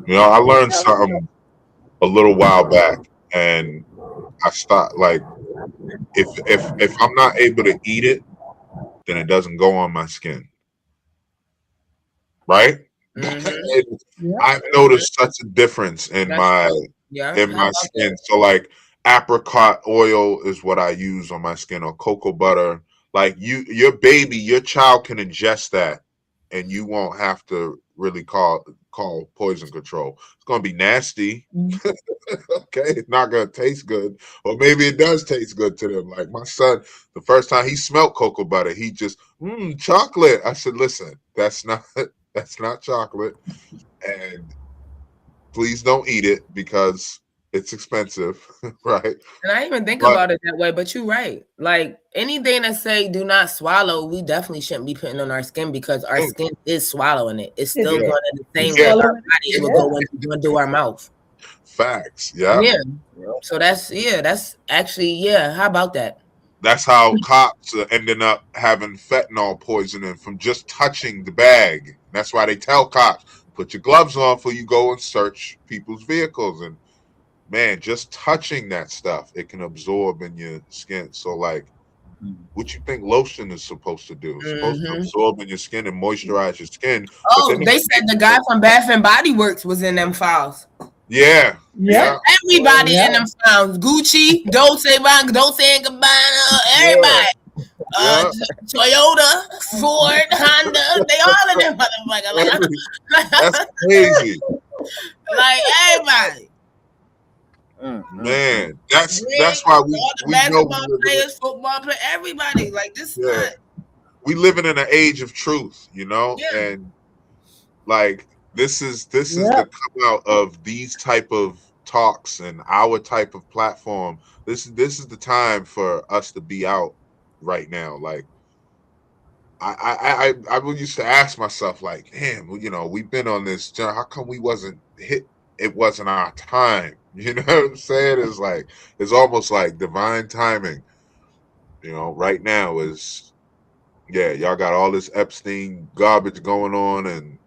Yeah. I learned something a little while back, and I stopped. Like, if I'm not able to eat it, then it doesn't go on my skin. Right? Mm-hmm. Yeah. I've noticed such a difference in my Yeah. skin. So, like, apricot oil is what I use on my skin, or cocoa butter. Like, your child can ingest that, and you won't have to really call poison control. It's gonna be nasty. Mm. Okay, it's not gonna taste good, or maybe it does taste good to them. Like my son, the first time he smelled cocoa butter, he just chocolate. I said, listen, that's not chocolate, and please don't eat it because it's expensive, right? And I even think But about it that way, but you're right. Like, anything that say do not swallow, we definitely shouldn't be putting on our skin, because our skin is swallowing it. It's still Yeah. going in the same Yeah. way our body it will go into our mouth. Facts, yeah. Yeah. So that's actually, how about that? That's how cops are ending up having fentanyl poisoning from just touching the bag. That's why they tell cops, put your gloves on before you go and search people's vehicles. And man, just touching that stuff, it can absorb in your skin. So, like, what you think lotion is supposed to do? It's supposed to absorb in your skin and moisturize your skin. Oh, they said the guy from Bath and Body Works was in them files. Yeah. Yeah. Everybody in them files. Gucci, Dolce & Gabbana, everybody. Yeah. Toyota, Ford, Honda, they all in there, motherfucker. That's crazy. Like everybody. Man, that's Rick, why all the we know basketball players, football players, everybody. Like this is yeah. not. We living in an age of truth, Yeah. and like this is Yeah. the come out of these type of talks and our type of platform. This is the time for us to be out right now. Like I used to ask myself, like, damn, we've been on this. How come we wasn't hit? It wasn't our time. You know what I'm saying? It's like it's almost like divine timing. Right now is y'all got all this Epstein garbage going on, and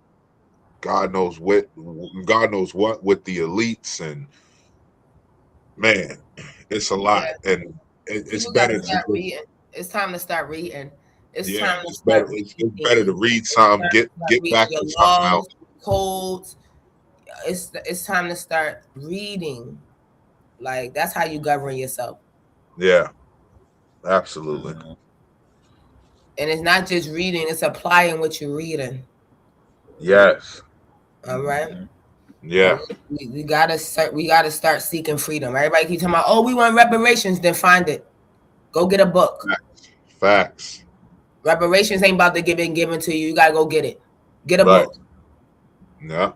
God knows what with the elites, and man, it's a lot, and it's People better gotta to start reading. It's time to start reading. It's time to it's better start it's reading. better to read something, get Reading back your to something laws, else. codes. It's time to start reading. Like that's how you govern yourself. Yeah, absolutely. And it's not just reading; it's applying what you're reading. Yes. All right. Yeah. We gotta start seeking freedom. Everybody keep talking about, oh, we want reparations. Then find it. Go get a book. Facts. Reparations ain't about to given to you. You gotta go get it. Get a book. Yeah.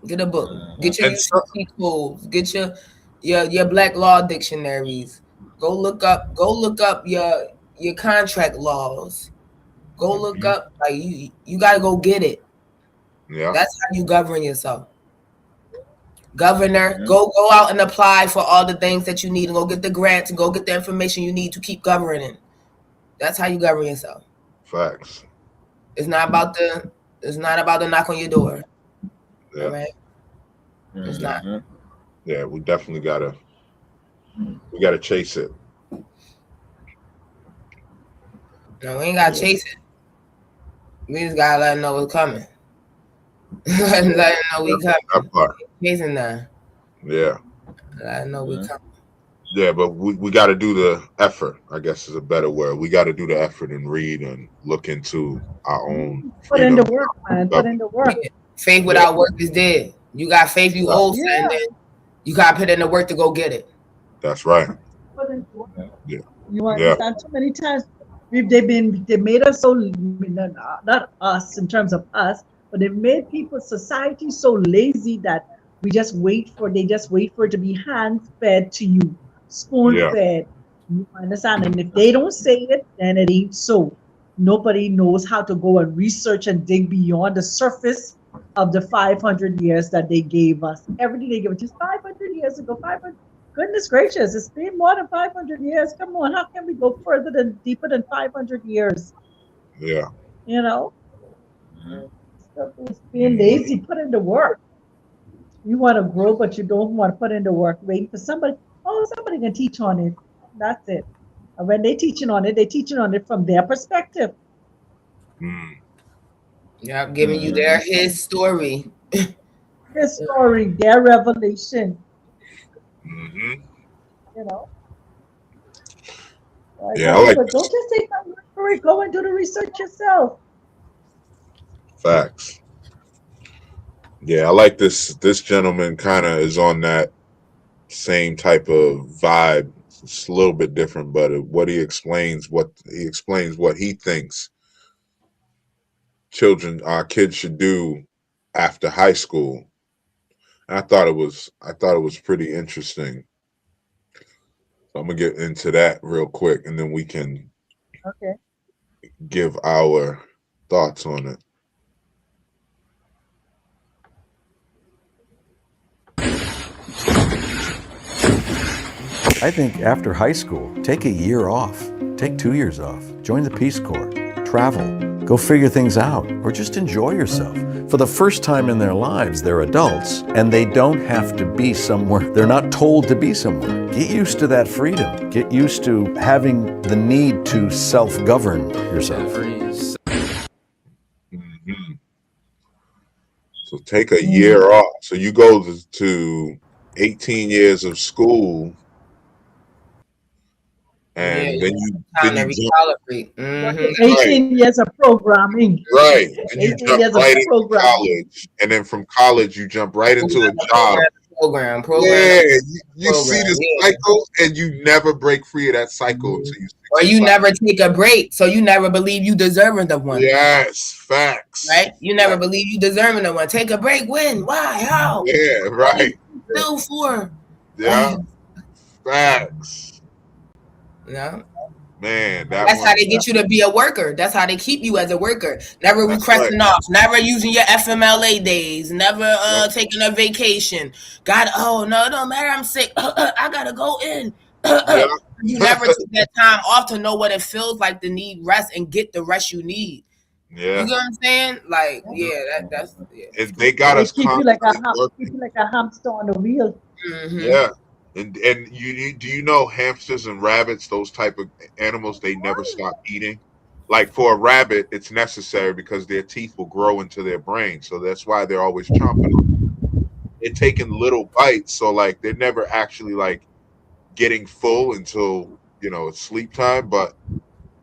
Get a book. Get your And so- UCC codes. Get your Black Law dictionaries. Go look up your contract laws. Go look up, like you gotta go get it. Yeah. That's how you govern yourself. Governor, go out and apply for all the things that you need and go get the grants and go get the information you need to keep governing. That's how you govern yourself. Facts. It's not about the knock on your door. Yeah. All right. It's not. Yeah, we definitely gotta chase it. No, we ain't gotta chase it. We just gotta let them know what's coming. Let them know we coming. That part. Chasing that. Yeah. Let them know we coming. Yeah, but we got to do the effort, I guess is a better word. We got to do the effort and read and look into our own Put in freedom. the work, man. Put in the work. Yeah. Faith without work is dead. You got faith, you owe something, then you gotta put in the work to go get it. That's right. Put in the work. Yeah. You understand? Too many times they made us so, not us in terms of us, but they've made people, society so lazy that they just wait for it to be hand fed to you, spoon fed. You understand? And if they don't say it, then it ain't so. Nobody knows how to go and research and dig beyond the surface of the 500 years that they gave us. Everything they gave us, just 500 years ago, 500. Goodness gracious, it's been more than 500 years. Come on, how can we go deeper than 500 years? Yeah. It's being lazy. Put in the work. You want to grow, but you don't want to put in the work. Waiting for somebody. Oh, somebody can teach on it. That's it. And when they're teaching on it from their perspective. Yeah, I'm giving you his story. His story, their revelation. Yeah, I like but don't just take my word for it. Go and do the research yourself. Facts. Yeah, I like this. This gentleman kind of is on that same type of vibe. It's a little bit different, but what he explains what he thinks our kids should do after high school. And I thought it was pretty interesting. So I'm gonna get into that real quick, and then we can give our thoughts on it. I think after high school, take a year off. Take 2 years off. Join the Peace Corps. Travel. Go figure things out. Or just enjoy yourself. For the first time in their lives, they're adults, and they don't have to be somewhere. They're not told to be somewhere. Get used to that freedom. Get used to having the need to self-govern yourself. So take a year off. So you go to 18 years of school Yeah, and then you time to jump recalibrate. Mm-hmm. 18 years of programming. right, then you 18 jump years of right into programming. college, and then from college you jump right into a job. Program. Yeah, you see Program, this yeah. cycle, and you never break free of that cycle until you. Or you never take a break, so you never believe you deserving of one. Yes, facts. Right? You never believe you deserving of one. Take a break. When? Why? How? Yeah, right. Still for. Yeah, facts. Yeah. Man, That's how they get you to be a worker. That's how they keep you as a worker. Never requesting off. Never using your FMLA days. Never taking a vacation. God, oh no, it don't matter. I'm sick. I gotta go in. You never took that time off to know what it feels like to need rest and get the rest you need. Yeah. You know what I'm saying? Like, that's they got us keep you like a hamster on the wheel. Mm-hmm. Yeah. And do you know hamsters and rabbits, those type of animals, they never stop eating? Like for a rabbit, it's necessary because their teeth will grow into their brain. So that's why they're always chomping. They're taking little bites. So like they're never actually like getting full until, it's sleep time. But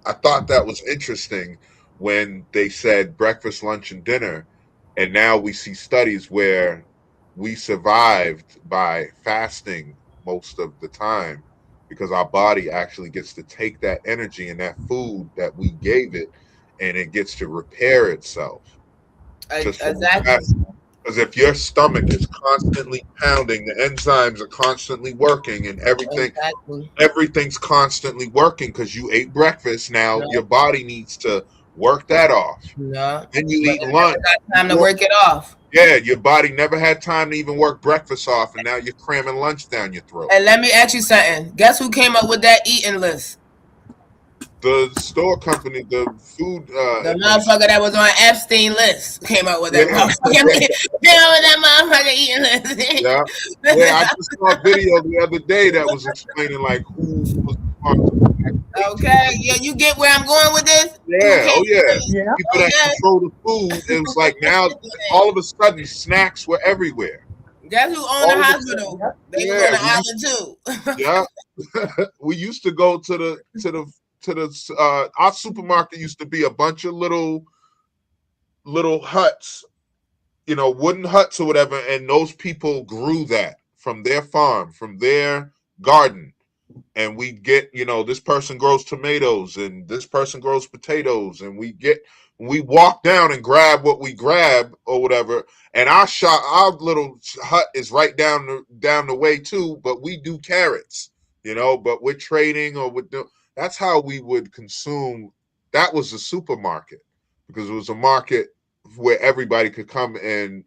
I thought that was interesting when they said breakfast, lunch, and dinner. And now we see studies where we survived by fasting most of the time because our body actually gets to take that energy and that food that we gave it and it gets to repair itself. Exactly. Because if your stomach is constantly pounding, the enzymes are constantly working and everything's constantly working because you ate breakfast. Now your body needs to work that off. Yeah. Then you eat lunch. Got time to work it off. Yeah, your body never had time to even work breakfast off, and now you're cramming lunch down your throat. And let me ask you something. Guess who came up with that eating list? The store company, the food. The motherfucker that was on Epstein list came up with that motherfucker. That motherfucker eating list. Yeah, I just saw a video the other day that was explaining like who was. Okay, yeah, you get where I'm going with this? Yeah, People that control the food. It was like now, all of a sudden, snacks were everywhere. Guess who owned the hospital? They were on the island too. Yeah, we used to go to our supermarket used to be a bunch of little huts, wooden huts or whatever, and those people grew that from their farm, from their garden. And we get, this person grows tomatoes and this person grows potatoes, and we walk down and grab what we grab or whatever. And our little hut is right down the way too, but we do carrots, but we're trading that's how we would consume. That was a supermarket because it was a market where everybody could come and,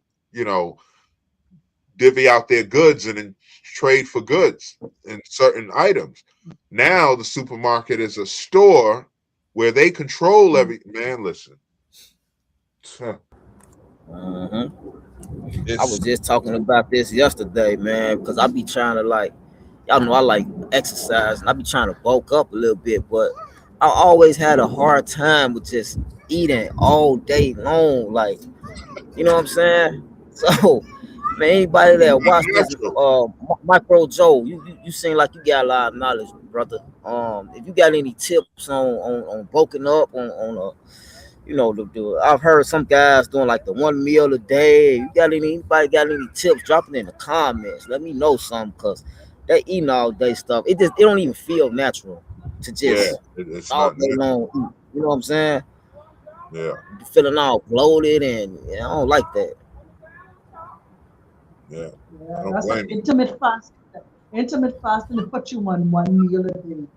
divvy out their goods and then trade for goods and certain items. Now the supermarket is a store where they control every. Man, listen. I was just talking about this yesterday, man, because I be trying to y'all know I like exercise and I be trying to bulk up a little bit, but I always had a hard time with just eating all day long, you know what I'm saying? So, man, anybody that watch this, Micro Joe, you seem like you got a lot of knowledge, brother. If you got any tips on bulking up, I've heard some guys doing the 1 meal a day. Anybody got any tips? Drop it in the comments. Let me know something, cause that eating all day stuff, it don't even feel natural to just it's all day long eat. You know what I'm saying? Yeah. Feeling all bloated and I don't like that. Yeah. That's like intermittent fasting to put you on 1 meal a day,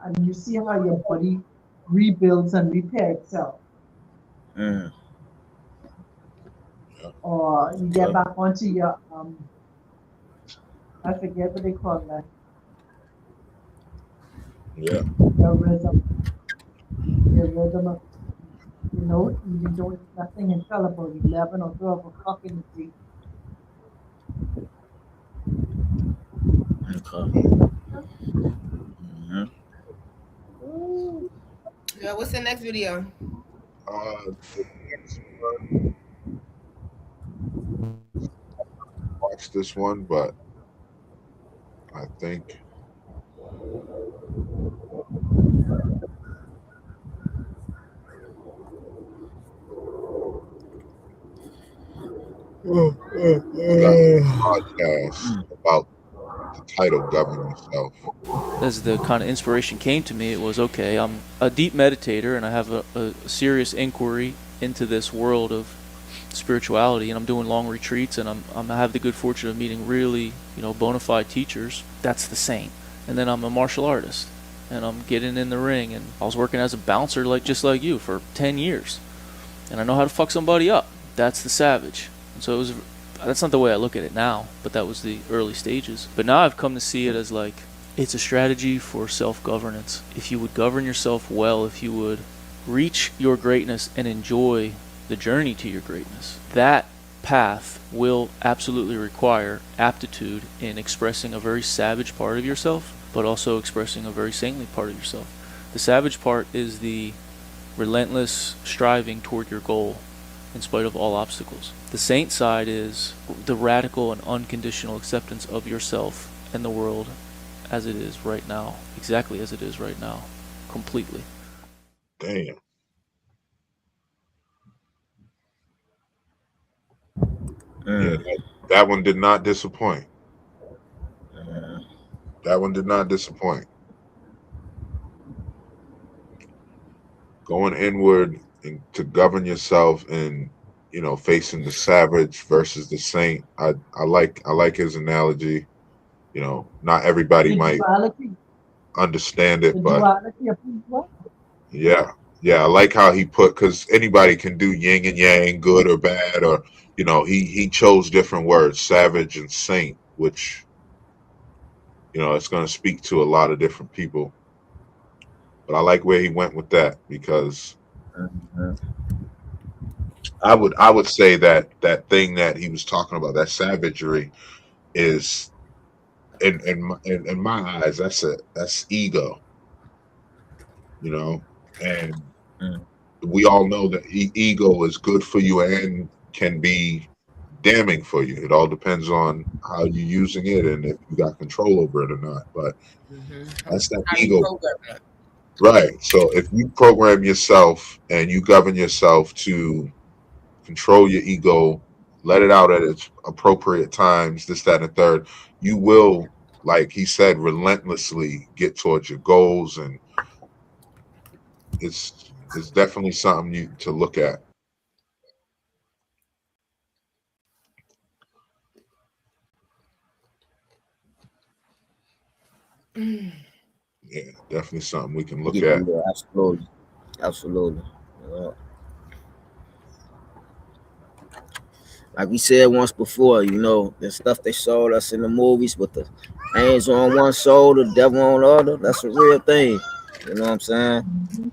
and you see how your body rebuilds and repair itself. Or you get back onto your I forget what they call that. Yeah. Your rhythm of, you don't eat nothing until about 11 or 12 o'clock in the day. Yeah, what's the next video? Watch this one, but I think Got a podcast about the title "Govern Yourself." As the kind of inspiration came to me, it was okay, I'm a deep meditator and I have a serious inquiry into this world of spirituality, and I'm doing long retreats, and I have the good fortune of meeting really, bona fide teachers. That's the saint. And then I'm a martial artist, and I'm getting in the ring, and I was working as a bouncer just like you for 10 years, and I know how to fuck somebody up. That's the savage. And so that's not the way I look at it now, but that was the early stages. But now I've come to see it as like, it's a strategy for self-governance. If you would govern yourself well, if you would reach your greatness and enjoy the journey to your greatness, that path will absolutely require aptitude in expressing a very savage part of yourself, but also expressing a very saintly part of yourself. The savage part is the relentless striving toward your goal in spite of all obstacles. The saint side is the radical and unconditional acceptance of yourself and the world as it is right now, exactly as it is right now, completely. Damn. Yeah, that one did not disappoint. That one did not disappoint. Going inward and to govern yourself and facing the savage versus the saint. I like his analogy. Not everybody might understand it, but yeah, I like how he put, because anybody can do yin and yang, good or bad, or he chose different words, savage and saint, which it's going to speak to a lot of different people. But I like where he went with that, because I would say that thing that he was talking about, that savagery, is in my eyes, that's ego, and we all know that ego is good for you and can be damning for you. It all depends on how you're using it and if you got control over it or not. But that's that ego, right? So if you program yourself and you govern yourself to control your ego, let it out at its appropriate times, this, that, and the third, you will, like he said, relentlessly get towards your goals, and it's definitely something to look at. Yeah, definitely something we can look at. Yeah, absolutely. Yeah. Like we said once before, the stuff they showed us in the movies with the angels on one shoulder, the devil on the other, that's a real thing. You know what I'm saying? You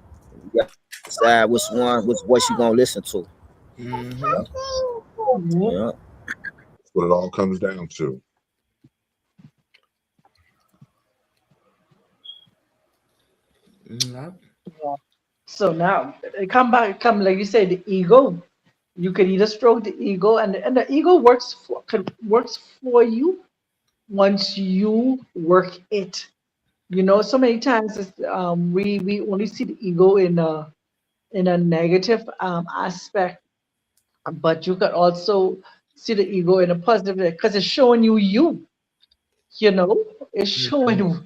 got to decide which voice you gonna listen to. Mm-hmm. Yeah. That's what it all comes down to. Mm-hmm. So now, come like you said, the ego. You can either stroke the ego, and the ego works for you once you work it. So many times we only see the ego in a negative aspect, but you can also see the ego in a positive, because it's showing you. It's showing you.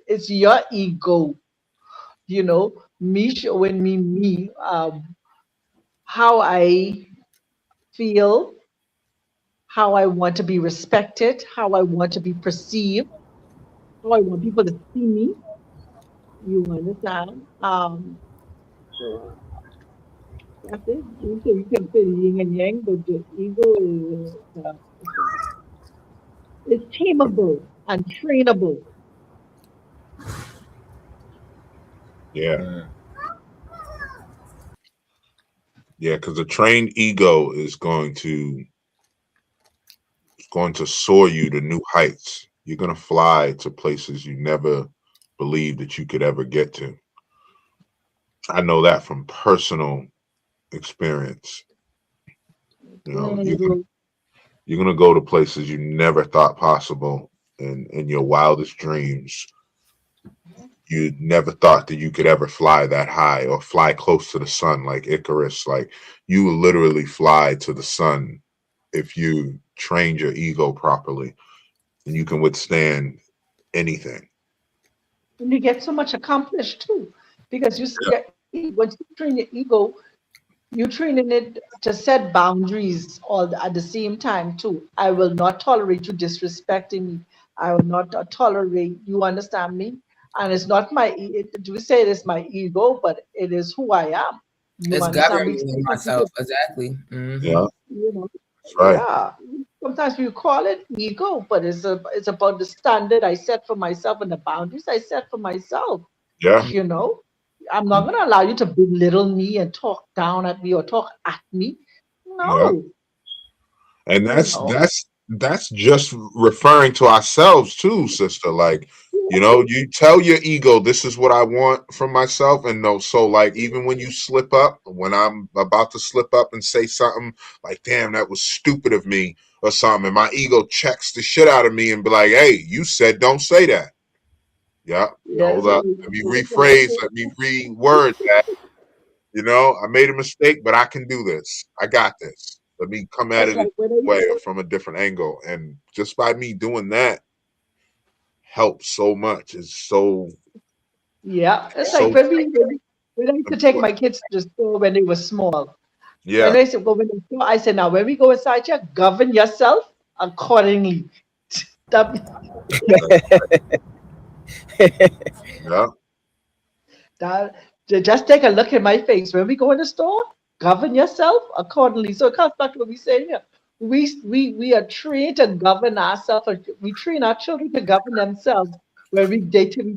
It's your ego. Me showing me. How I feel, how I want to be respected, how I want to be perceived, how I want people to see me. You understand? So that's it. You can say yin and yang, but the ego is tameable and trainable. Yeah. Yeah, because a trained ego is going to soar you to new heights. You're going to fly to places you never believed that you could ever get to. I know that from personal experience. You're going to go to places you never thought possible, and in your wildest dreams, you never thought that you could ever fly that high or fly close to the sun like Icarus. Like you will literally fly to the sun if you trained your ego properly, and you can withstand anything. And you get so much accomplished too, because Yeah. once you train your ego, you training it to set boundaries at the same time too. I will not tolerate you disrespecting me. I will not tolerate you. Understand me? And it's not we say it is my ego, but it is who I am. You It's understand governing me? me myself. Exactly. Yeah, You know, that's right. yeah. Sometimes we call it ego, but it's about the standard I set for myself and the boundaries I set for myself. Yeah, You know, I'm not going to allow you to belittle me and talk down at me or talk at me. yeah. No, And you know. that's just referring to ourselves too, sister. Like, you tell your ego this is what I want from myself, and no, so like even when you slip up, when I'm about to slip up and say something like, damn, that was stupid of me or something, and my ego checks the shit out of me and be like, hey, you said don't say that. Yeah, Yes, hold up. Let me rephrase, let me reword that. I made a mistake, but I can do this. I got this. Let me come at it's it a like when different way or from a different angle. And just by me doing that helps so much. It's it's like so when I used to take my important. kids to the store when they were small. When Yeah. I said go in the store, I said, now when we go inside here, govern yourself accordingly. That, Yeah. that, just take a look at my face. When we go in the store, govern yourself accordingly. So it comes back to what we say here. We are trained to govern ourselves. We train our children to govern themselves. When we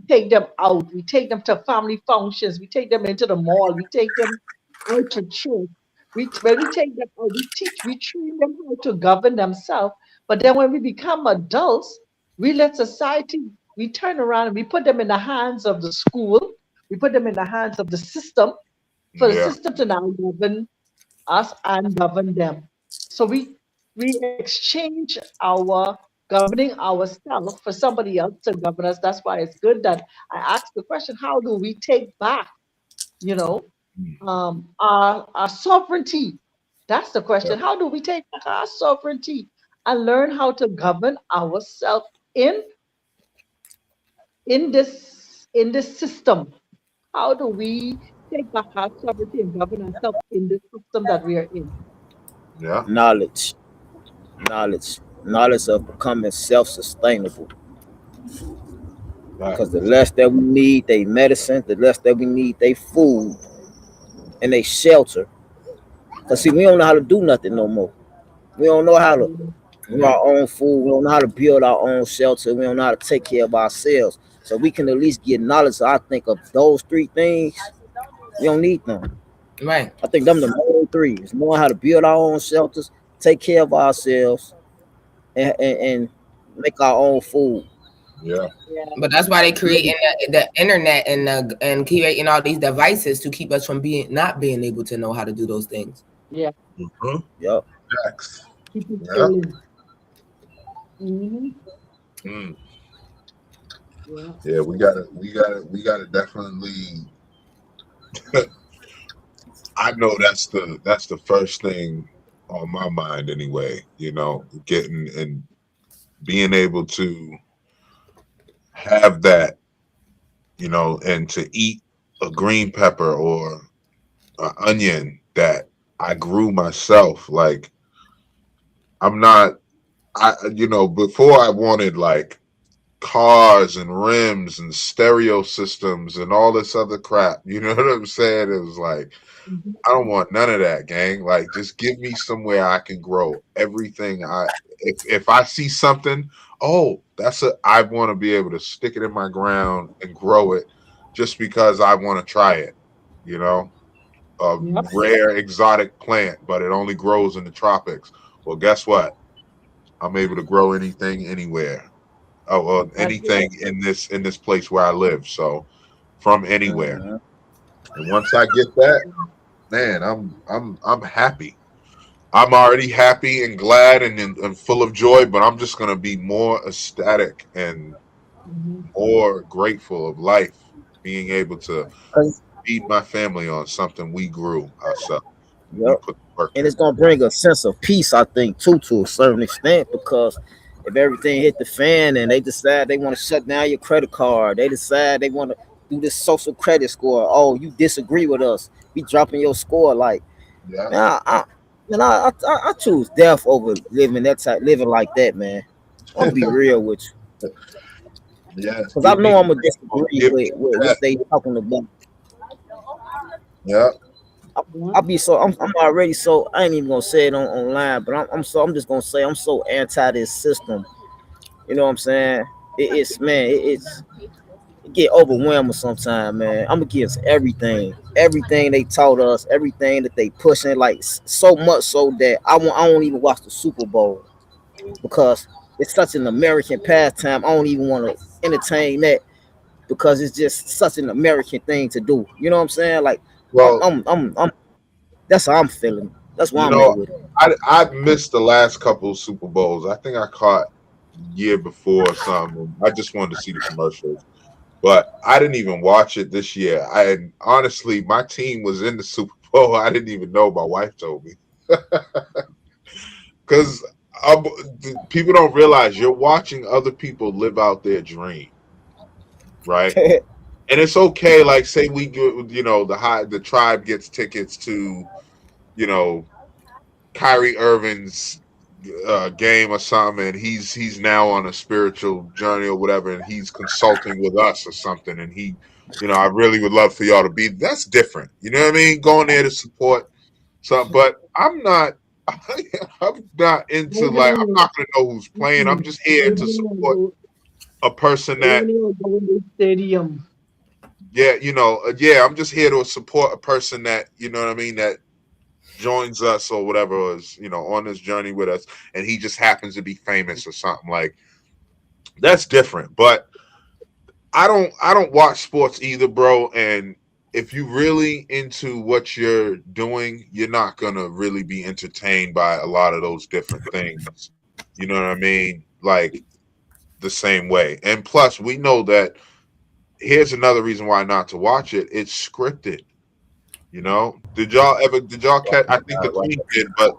take them out, we take them to family functions, we take them into the mall, we take them out to church. When we take them out, we train them how to govern themselves. But then when we become adults, we turn around and we put them in the hands of the school, we put them in the hands of the system for the Yeah. system to now govern us and govern them. So we exchange our governing ourselves for somebody else to govern us. That's why it's good that I asked the question: how do we take back, you know, our sovereignty? That's the Yeah. question. How do we take back our sovereignty and learn how to govern ourselves in this system? How do we take back our sovereignty and govern ourselves in this system that we are in? Yeah. Knowledge, knowledge of becoming self-sustainable. Right. Because the less that we need they medicine, the less that we need they food and they shelter. Because see, we don't know how to do nothing no more. We don't know how to do Mhm. our own food. We don't know how to build our own shelter. We don't know how to take care of ourselves. So we can at least get knowledge. So I think of those three things. We don't need them. Right. I think them the main three. It's knowing how to build our own shelters, take care of ourselves, and make our own food. Yeah. But that's why they creating the internet and creating all these devices to keep us from not being able to know how to do those things. Yeah, Mhm. Yep. Facts. keep it Yeah. going. Hmm. Mm. Yeah. Yeah, we gotta definitely I know that's the first thing on my mind anyway, getting and being able to have that, and to eat a green pepper or an onion that I grew myself. Like I'm not before I wanted like cars and rims and stereo systems and all this other crap. You know what I'm saying? It was like Mhm. I don't want none of that, gang. Like, just give me somewhere I can grow everything. If I see something, I want to be able to stick it in my ground and grow it, just because I want to try it. You know, a Yep. rare exotic plant, but it only grows in the tropics. Well, guess what? I'm able to grow anything anywhere. Oh, well, That's right. anything in this place where I live. So, from anywhere. Mhm. And once I get that, man, I'm happy. I'm already happy and glad and full of joy, but I'm just gonna be more ecstatic and Mhm. more grateful of life. being able to 'Cause- feed my family on something we grew ourselves. We Yep. put the work And in. it's gonna bring a sense of peace, I think, too, to a certain extent, because if everything hit the fan and they decide they want to shut down your credit card, they decide they want to do this social credit score. Oh, you disagree with us? We dropping your score. Like, Yeah. man, I choose death over living like that, man. I'm gonna be real with you, Yeah. because I know I'm gonna disagree with what they talking about. Yeah. I'm already so, I ain't even gonna say it online, but I'm just gonna say I'm so anti this system. You know what I'm saying? It get overwhelming sometimes, man. I'm against everything they taught us, everything that they pushing, like so much so that I don't even watch the Super Bowl, because it's such an American pastime. I don't even want to entertain that, because it's just such an American thing to do. You know what I'm saying? Like, Well, I'm that's how I'm feeling. That's why you I'm know, at with it. I missed the last couple of Super Bowls. I think I caught year before or something. I just wanted to see the commercials, but I didn't even watch it this year. Honestly, my team was in the Super Bowl. I didn't even know. My wife told me, because people don't realize you're watching other people live out their dream, right? And it's okay. Like, say we get, the tribe gets tickets to, Kyrie Irving's game or something, and he's now on a spiritual journey or whatever, and he's consulting with us or something, and I really would love for y'all to be. That's different. You know what I mean? Going there to support something, but I'm not. I'm not into, like, I'm not gonna know who's playing. I'm just here to support a person that. Stadium. Yeah, I'm just here to support a person that, you know what I mean, that joins us or whatever, is, on this journey with us, and he just happens to be famous or something. Like, that's different. But I don't watch sports either, bro. And if you really into what you're doing, you're not gonna really be entertained by a lot of those different things. You know what I mean? Like, the same way. And plus, we know that. Here's another reason why not to watch it. It's scripted. Did y'all catch? I think the Queen did, but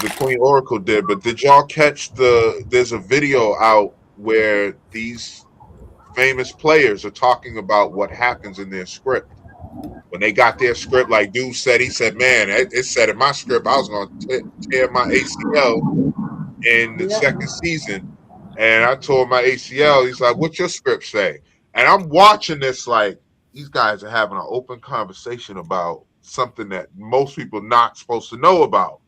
the Queen Oracle did. But did y'all catch there's a video out where these famous players are talking about what happens in their script. When they got their script, like dude said, he said, man, it said in my script I was going to tear my ACL in the second season. And I told my ACL, he's like, what's your script say? And I'm watching this like, these guys are having an open conversation about something that most people not supposed to know about.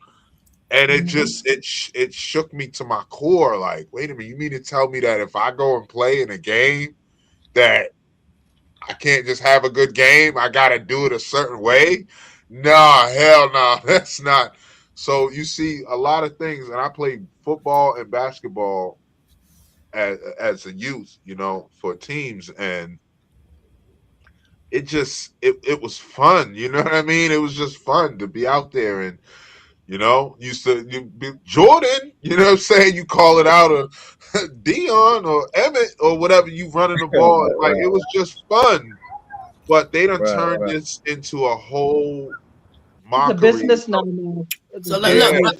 And it just, it shook me to my core. Like, wait a minute, you mean to tell me that if I go and play in a game that I can't just have a good game? I got to do it a certain way? Nah, hell no, that's not. So you see a lot of things, and I played football and basketball as a youth, for teams, and it was fun. You know what I mean? It was just fun to be out there, and used to be Jordan. You know what I'm saying? You call it out, or Dion or Emmett or whatever, you running the ball. Like, it was just fun. But they done turned this into a whole mockery. It's a business now. So look,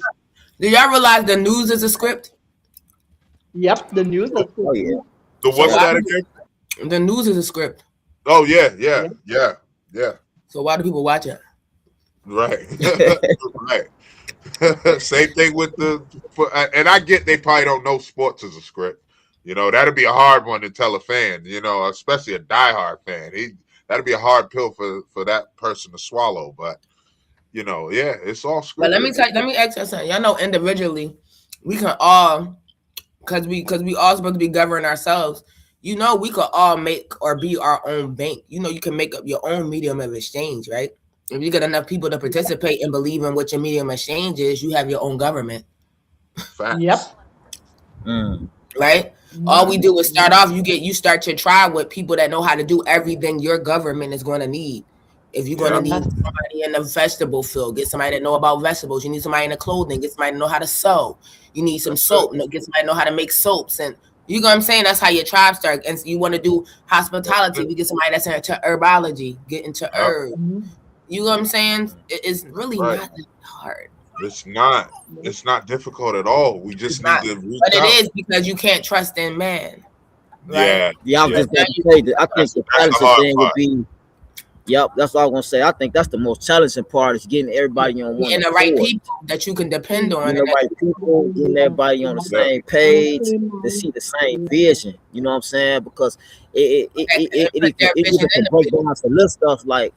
do y'all realize the news is a script? Yep, the news. Oh yeah. So what's that again? The news is a script. Oh yeah. So why do people watch it? Right. Right. Same thing with and I get they probably don't know sports as a script. That'd be a hard one to tell a fan, especially a diehard fan. That'd be a hard pill for that person to swallow. But yeah, it's all scripted. But let me ask you something. Y'all know individually, we can all, because we all supposed to be governing ourselves. We could all make or be our own bank. You can make up your own medium of exchange, right? If you get enough people to participate and believe in what your medium of exchange is, you have your own government. Facts. Yep. Right? All we do is start off. You start your tribe with people that know how to do everything your government is going to need. If you're going to need somebody in the vegetable field, get somebody that know about vegetables. You need somebody in the clothing, get somebody to know how to sew. You need some soap, get somebody to know how to make soaps and You know what I'm saying? That's how your tribe start. And you want to do hospitality. We get somebody that's into herbology, get into Yep. herb. You know what I'm saying? It's really Right. not that hard. It's not. It's not difficult at all. We It's just need not, to reach but it out. is because you can't trust in man, right? Yeah. Yeah, I was Yeah. just going to say that I think the That's the challenging hard thing would part. be, yep, that's what I was going to say. I think that's the most challenging part is getting everybody on one Getting the right accord. people that you can depend on. Getting the right people, getting everybody on the Yeah. same page to see the same vision. You know what I'm saying? Because it Put their vision even in can the break down to little stuff like,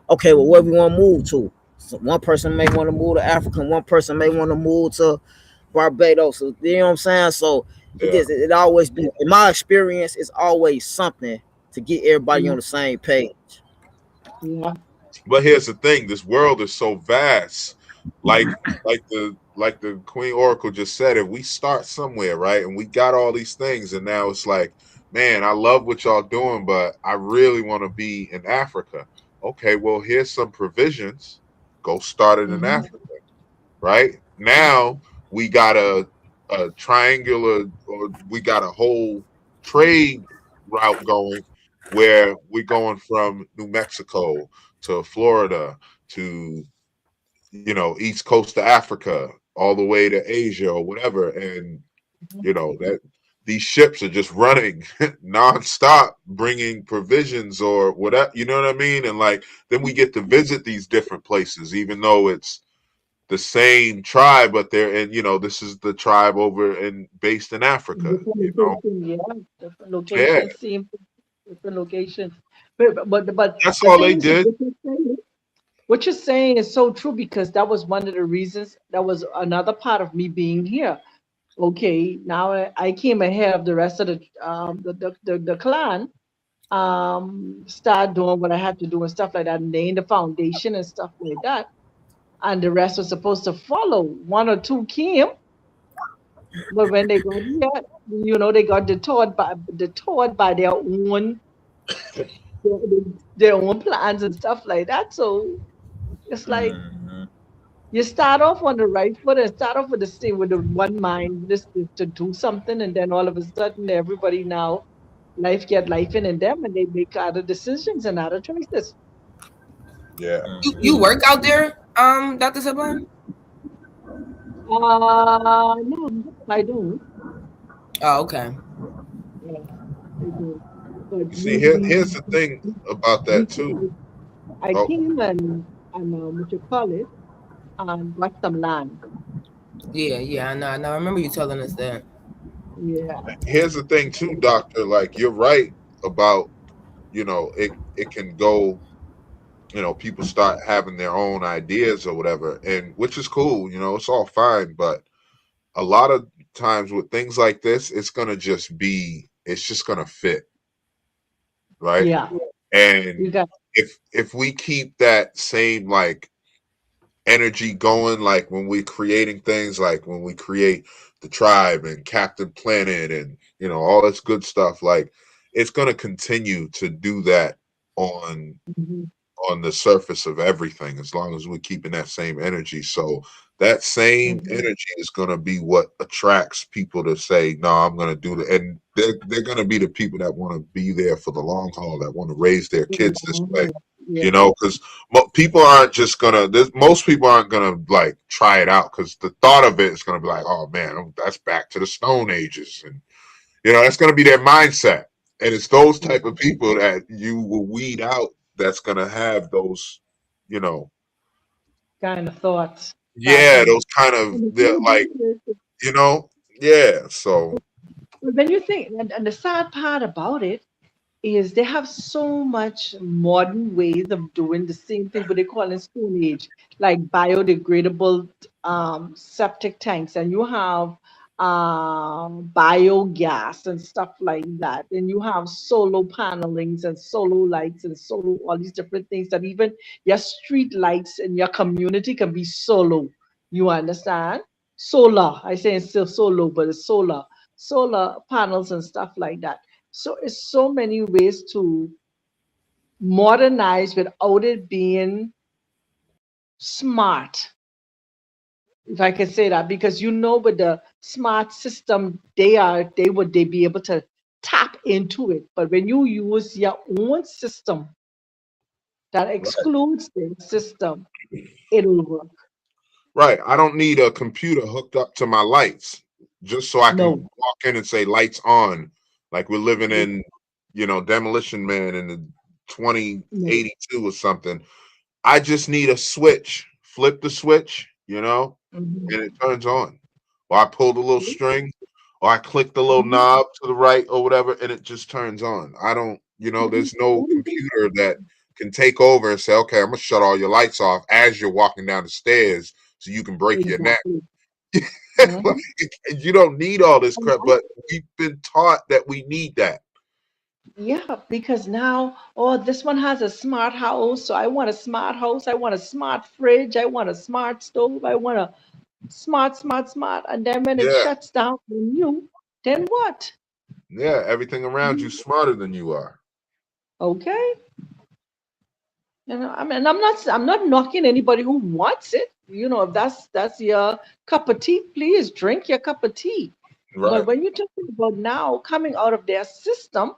okay, well, where we want to move to? So one person may want to move to Africa, one person may want to move to Barbados. So, you know what I'm saying? So Yeah. it always be, in my experience, it's always something to get everybody on the same page. Yeah. But here's the thing: this world is so vast. Like the Queen Oracle just said, if we start somewhere, right, and we got all these things, and now it's like, man, I love what y'all doing, but I really want to be in Africa. Okay, well, here's some provisions. Go start it in Africa, right? Now we got a triangular, or we got a whole trade route going where we're going from New Mexico to Florida to, you know, east coast of Africa all the way to Asia or whatever, and you know that these ships are just running nonstop bringing provisions or whatever, you know what I mean? And like then we get to visit these different places even though it's the same tribe, but they're in, you know, this is the tribe over and based in Africa, you know. Different Yeah, locations, same different locations. But that's the all they thing is, did. what you're saying is so true because that was one of the reasons. That was another part of me being here. Okay, now I came ahead of the rest of the clan. Start doing what I had to do and stuff like that, and laying the foundation and stuff like that. And the rest was supposed to follow. One or two came, but when they got here, you know, they got detoured by their, their own plans and stuff like that. So it's like you start off on the right foot and start off with the same with the one mind this to do something, and then all of a sudden everybody now life get life in them, and they make other decisions and other choices. Yeah. You work out there, Dr. Sublime? No, I don't. Oh, okay. Yeah, I don't. But See, here's the thing about that too. I Oh, came and what you call it, and got some land. Yeah, I know. I remember you telling us that. Yeah. here's the thing too, doctor. Like you're right about, you know, it can go, you know, people start having their own ideas or whatever, and which is cool, you know, it's all fine. But a lot of times with things like this, it's just gonna fit, right? Yeah. And You got if we keep that same like energy going, like when we're creating things, like when we create the tribe and Captain Planet and you know all this good stuff, like it's gonna continue to do that on mhm, on the surface of everything as long as we're keeping that same energy. So that same mhm, energy is going to be what attracts people to say, no, I'm going to do it. And they're going to be the people that want to be there for the long haul, that want to raise their kids this way, yeah. you know, because people aren't just going to, most people aren't going to like try it out because the thought of it is going to be like, oh man, that's back to the Stone Ages. And, you know, that's going to be their mindset. And it's those type of people that you will weed out that's gonna have those, you know, Kind of thoughts yeah, pattern. those kind of And the they're thing like, about it is, you know, yeah. So when you think, and the sad part about it is they have so much modern ways of doing the same thing, but they call it Stone Age, like biodegradable septic tanks, and you have biogas and stuff like that, and you have solar panelings and solar lights and solar all these different things that even your street lights in your community can be solar. You understand? Solar. I say it's still solar, but it's solar panels and stuff like that. So it's so many ways to modernize without it being smart. if I can say that, because with the smart system, would they be able to tap into it. But when you use your own system that Right. excludes the system, it'll work. Right. I don't need a computer hooked up to my lights just so I can No. walk in and say lights on. Like we're living in, Demolition Man in the No. 2082 or something. I just need a switch. Flip the switch, and Mhm. it turns on. Or I pull the little string, or I click the little Mhm. knob to the right or whatever, and it just turns on. I don't, there's no Mhm. computer that can take over and say, okay, I'm gonna shut all your lights off as you're walking down the stairs so you can break your neck. Exactly. Like, Mhm. you don't need all this And crap, but we've been taught that we need that. yeah, because now, oh, this one has a smart house, so I want a smart house. I want a smart fridge. I want a smart stove. I want a smart, smart, smart. And then when it Yeah, shuts down on you, then what? yeah. Everything around you Mhm. smarter than you are. Okay. I mean, I'm not knocking anybody who wants it. If that's your cup of tea, please drink your cup of tea. But Right. when you're talking about now coming out of their system,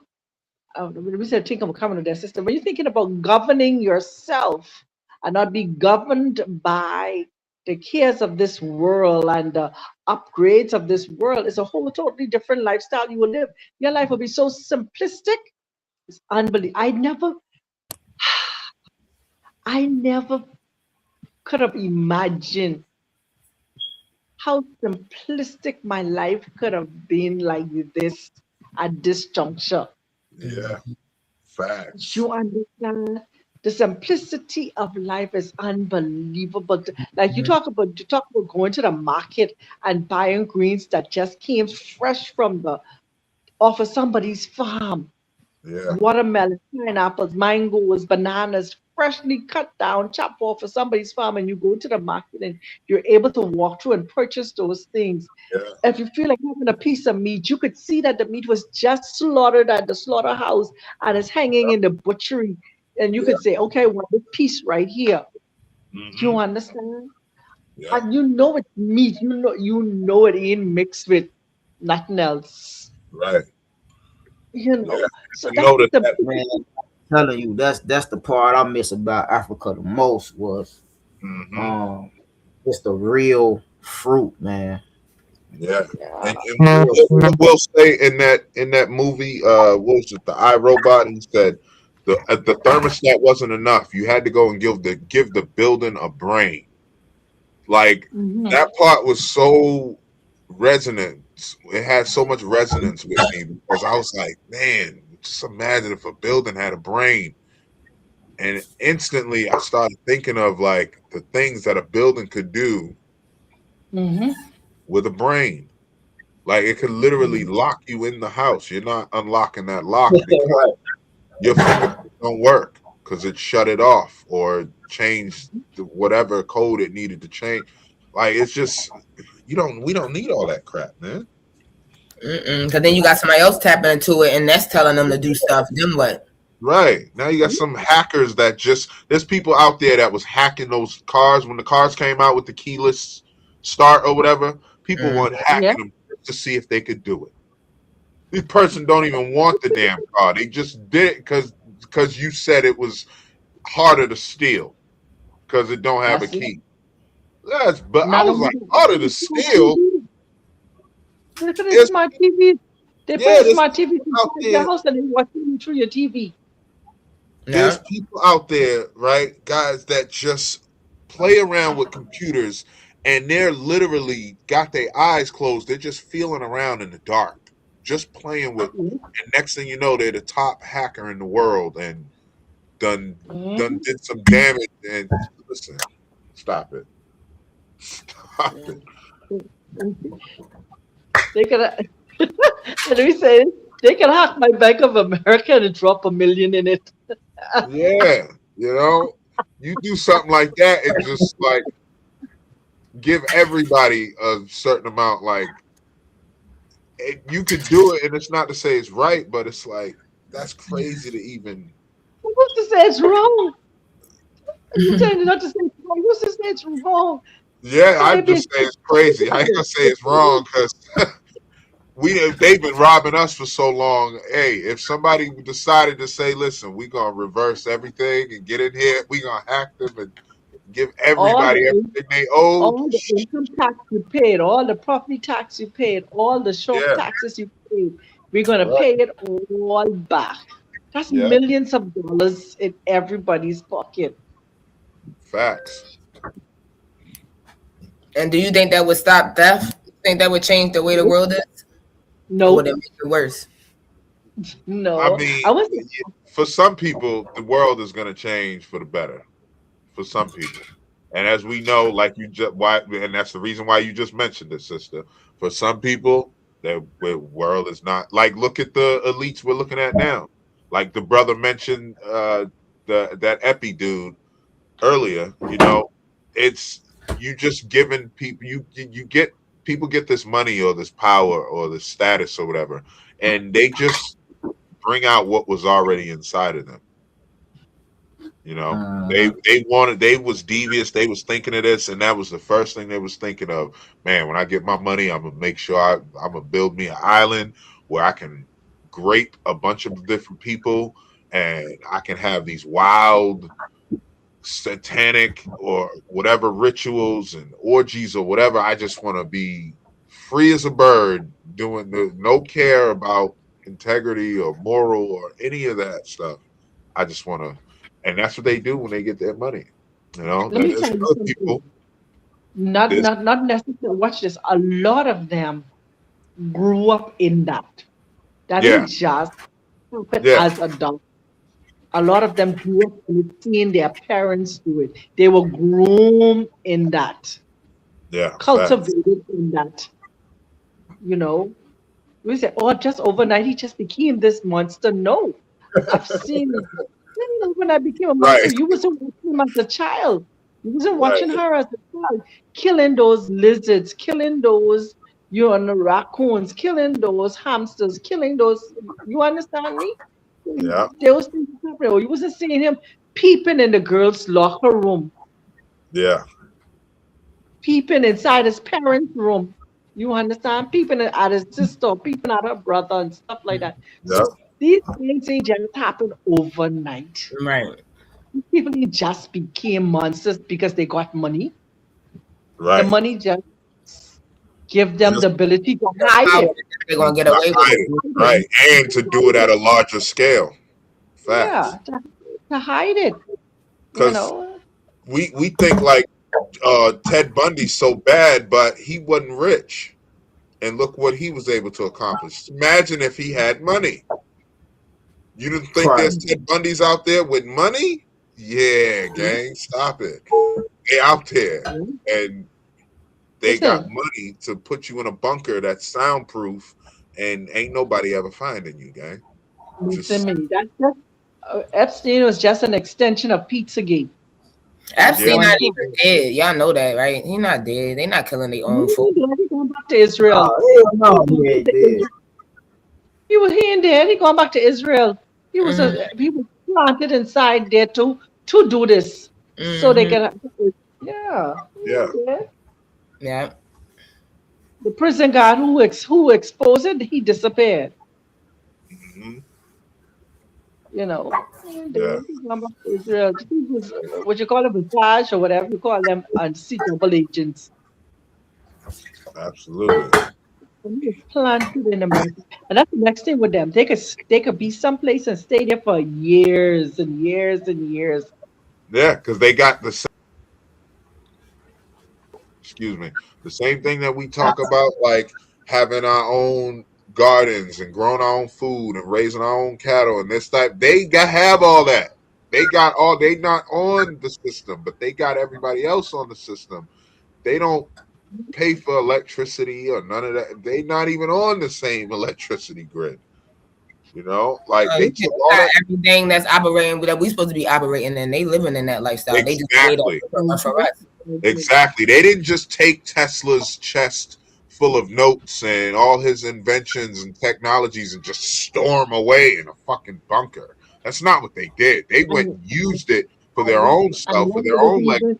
when we said think of coming out of their system, when you're thinking about governing yourself and not be governed by the cares of this world and the upgrades of this world, it's a whole totally different lifestyle you will live. Your life will be so simplistic. It's unbelievable. I never could have imagined how simplistic my life could have been like this at this juncture. Yeah. Facts. You understand? The simplicity of life is unbelievable. Like you talk about going to the market and buying greens that just came fresh from the off of somebody's farm. Yeah. Watermelon, pineapples, mangoes, bananas, freshly cut down, chopped off of somebody's farm, and you go to the market and you're able to walk through and purchase those things. Yeah. If you feel like having a piece of meat, you could see that the meat was just slaughtered at the slaughterhouse and it's hanging in the butchery. And you Yeah. could say, okay, well, this piece right here. Do Hmm. you understand? Yeah. And you know it's meat. You know it ain't mixed with nothing else. Right. You Yeah. know. So And that's notice the that. Man, telling you that's the part I miss about Africa the most was Hmm. um just the real fruit, man. Yeah. yeah. And Real fruit. what Will say in that movie, what was it, the iRobot? He said the thermostat wasn't enough. You had to go and give the building a brain. Like Mhm. that part was so resonant. It had so much resonance with me because I was like, man, just imagine if a building had a brain. And instantly I started thinking of like the things that a building could do Mhm. with a brain. Like it could literally Mhm. lock you in the house. You're not unlocking that lock because Right. your fingerprint don't work because it shut it off or changed whatever code it needed to change. Like it's just we don't need all that crap, man. Because then you got somebody else tapping into it, and that's telling them to do stuff. Then what? Right. Now you got some hackers that there's people out there that was hacking those cars when the cars came out with the keyless start or whatever. People Mm. want Yeah. hacking them to see if they could do it. This person don't even want the damn car. They just did it because you said it was harder to steal because it don't have a That's it. key. But I Not was only like, that, harder to steal. look at the There's smart TV. They put yeah, a there's smart TV people out inside your there. house and they're watching you through your TV. There's Yeah. people out there, right, guys, that just play around with computers and they're literally got their eyes closed. They're just feeling around in the dark, just playing with. And next thing you know, they're the top hacker in the world and done Mhm. did some damage. And listen, stop it, stop it. They could, let me say, they can hack my Bank of America and drop $1 million in it. Yeah, you do something like that and just like give everybody a certain amount. Like you could do it, and it's not to say it's right, but it's like that's crazy to even. Who's to say it's wrong? You saying not to say it's wrong? Who's to say it's wrong? Yeah, So I'm just saying it's crazy. I ain't gonna say it's wrong because they've been robbing us for so long. Hey, if somebody decided to say, "Listen, we gonna reverse everything and get in here, we gonna hack them and give all everybody the everything they owed," all the income tax you paid, all the property tax you paid, all the short yeah, taxes you paid, we're gonna right, pay it all back. That's yeah, millions of dollars in everybody's pocket. facts. And do you think that would stop theft? Think that would change the way the Nope. world is, or would Nope. it make it worse? I No. mean, I was for some people, the world is gonna change for the better. For some people. And as we know, like you just why, and that's the reason why you just mentioned it, sister. For some people, the world is not like. Look at the elites we're looking at now. Like the brother mentioned, that Epi dude earlier. You know, it's you just giving people you get people get this money or this power or this status or whatever, and they just bring out what was already inside of them. You know, they was devious. They was thinking of this, and that was the first thing they was thinking of. Man, when I get my money, I'm gonna make sure I'm gonna build me an island where I can grape a bunch of different people, and I can have these wild, satanic or whatever rituals and orgies or whatever. I just want to be free as a bird, doing no care about integrity or moral or any of that stuff. I just want to, and that's what they do when they get their money. You know, let me there's tell you other something. people. Not This, not not necessarily watch this. A lot of them grew up in that. That yeah, didn't just happen yeah, as adults. A lot of them grew up and seeing their parents do it. They were groomed in that, yeah. Facts. cultivated in that. You know, we say, oh, just overnight he just became this monster. No, I've seen it. When I became a monster, Right, you wasn't watching him as a child. You wasn't right. watching her as a child. Killing those lizards, killing those, raccoons, killing those hamsters, killing those. You understand me? Yeah, Those things happening. Or you wasn't seeing him peeping in the girl's locker room, yeah, peeping inside his parents' room. You understand? Peeping at his sister, peeping at her brother, and stuff like that. yeah. So these things ain't just happen overnight. Right. People just became monsters because they got money. The Right. money just give them the Just ability to The hide power it. that they're gonna get to away with hide it. it. Right, and to do it at a larger scale. Facts. Yeah, to hide it. You Because know. we think like Ted Bundy's so bad, but he wasn't rich. And look what he was able to accomplish. Imagine if he had money. You didn't think Right. there's Ted Bundy's out there with money? Yeah, gang, stop it. They out there and they got Listen, money to put you in a bunker that's soundproof and ain't nobody ever finding you, gang. listen Just me. That's just Epstein was just an extension of Pizzagate. That's yeah, Epstein one not thing. even dead. Y'all know that, right? He not dead. They not killing their own He folk. going back to Israel. Oh, hell no, he ain't dead. He ain't dead. He going back to Israel. Mm-hmm. He was planted inside there to do this. So they Mm-hmm. can yeah. He yeah. ain't dead. Yeah. The prison guard who exposed it, he disappeared. Hmm. You know. He ain't Yeah, dead. He going back to Israel. He was what you call a visage or whatever you call them and see double agents. absolutely. And he was planted in America. And that's the next thing with them. They could be someplace and stay there for years and years and years. Yeah, because they got the same thing that we talk about, like having our own gardens and growing our own food and raising our own cattle and this type. They got have all that. They got all. They not on the system, but they got everybody else on the system. They don't pay for electricity or none of that. They not even on the same electricity grid. You know, like they They took all got that. everything that's operating that we supposed to be operating in. They living in that lifestyle. They just made Exactly. up for us. Exactly. They didn't just take Tesla's chest full of notes and all his inventions and technologies and just storm away in a fucking bunker. That's not what they did. They went And, and used it for and their one own and self, for one their of the own legacy. reasons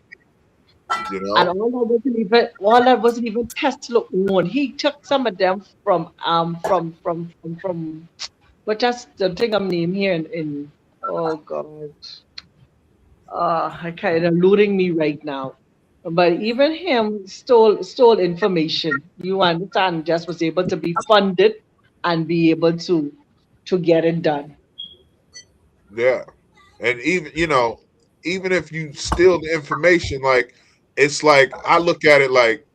And all that wasn't even Tesla owned. He took some of them from what that's the thing I'm name here in oh god. I kind of eluding me right now. But even him stole information. You understand? Just was able to be funded and be able to get it done. Yeah. And even, even if you steal the information, like, it's like, I look at it like,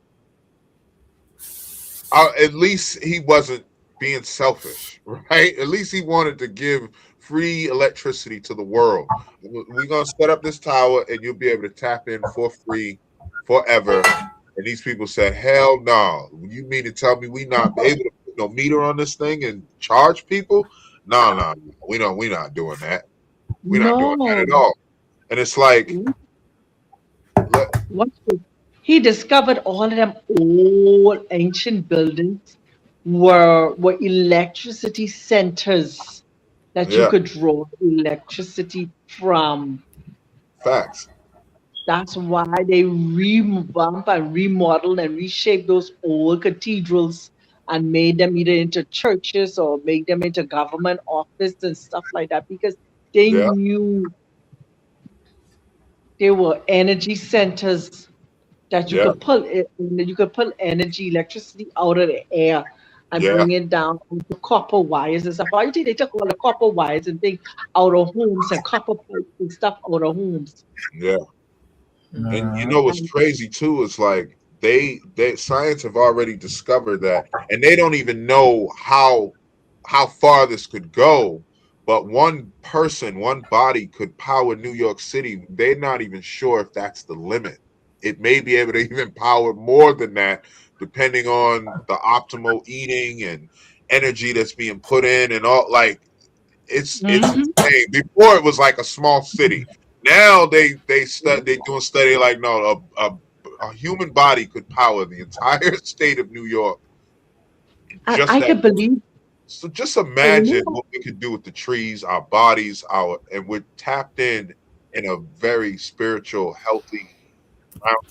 at least he wasn't being selfish, right? At least he wanted to give free electricity to the world. We're going to set up this tower and you'll be able to tap in for free forever. And these people said, hell no. You mean to tell me we not able to put no meter on this thing and charge people? No. We're not doing that. We're not doing that at all. And it's like, Watch this. He discovered all of them old ancient buildings were electricity centers that you yeah, could draw electricity from. facts. That's why they revamp and remodel and reshape those old cathedrals and made them either into churches or make them into government office and stuff like that because they Yeah, knew they were energy centers that yeah, you could pull energy, electricity out of the air and yeah, bring it down onto copper wires and stuff. Why do you think they took all the copper wires and things out of homes and copper pipes and stuff out of homes? yeah. And you know what's And crazy too is like they science have already discovered that, and they don't even know how far this could go. But one person, one body could power New York City. They're not even sure if that's the limit. It may be able to even power more than that, depending on the optimal eating and energy that's being put in and all. Like it's Mhm. insane. Before it was like a small city. Now they doing study like no, a human body could power the entire state of New York. And Just I that. could believe, So just and you imagine know, what we could do with the trees, our bodies, and we're tapped in a very spiritual, healthy, grounded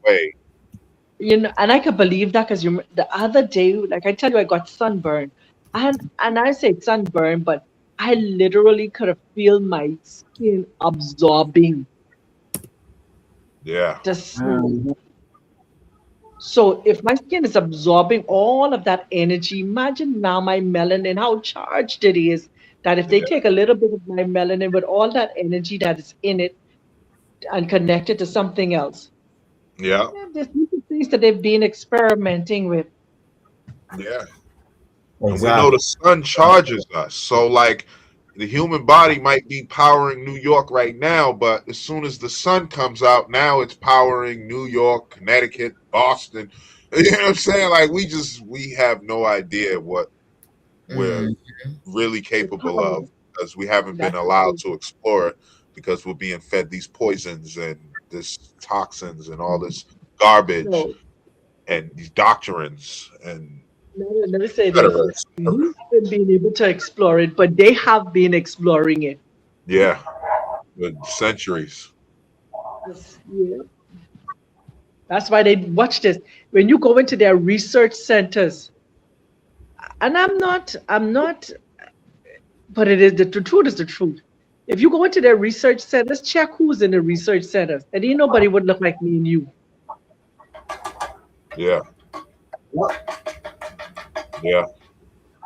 way. and I could believe that because the other day, like I tell you, I got sunburn, and I say sunburn, but I literally could have feel my skin absorbing Yeah, the sun. So if my skin is absorbing all of that energy, imagine now my melanin, how charged it is. That if they yeah, take a little bit of my melanin with all that energy that is in it and connect it to something else, yeah, there's things that they've been experimenting with. yeah. And we know the sun charges us. So like the human body might be powering New York right now, but as soon as the sun comes out, now it's powering New York, Connecticut, Boston. You know what I'm saying? Like we have no idea what we're really The capable power. of because we haven't been That's allowed to explore it because we're being fed these poisons and this toxins and all this garbage so. and these doctrines and Let me say et this: cetera. we've been being able to explore it, but they have been exploring it. Yeah, with centuries. Yeah. That's why they watch this. When you go into their research centers, and I'm not, but it is the truth is the truth. If you go into their research centers, check who's in the research centers, and ain't nobody would look like me and you. Yeah, yeah,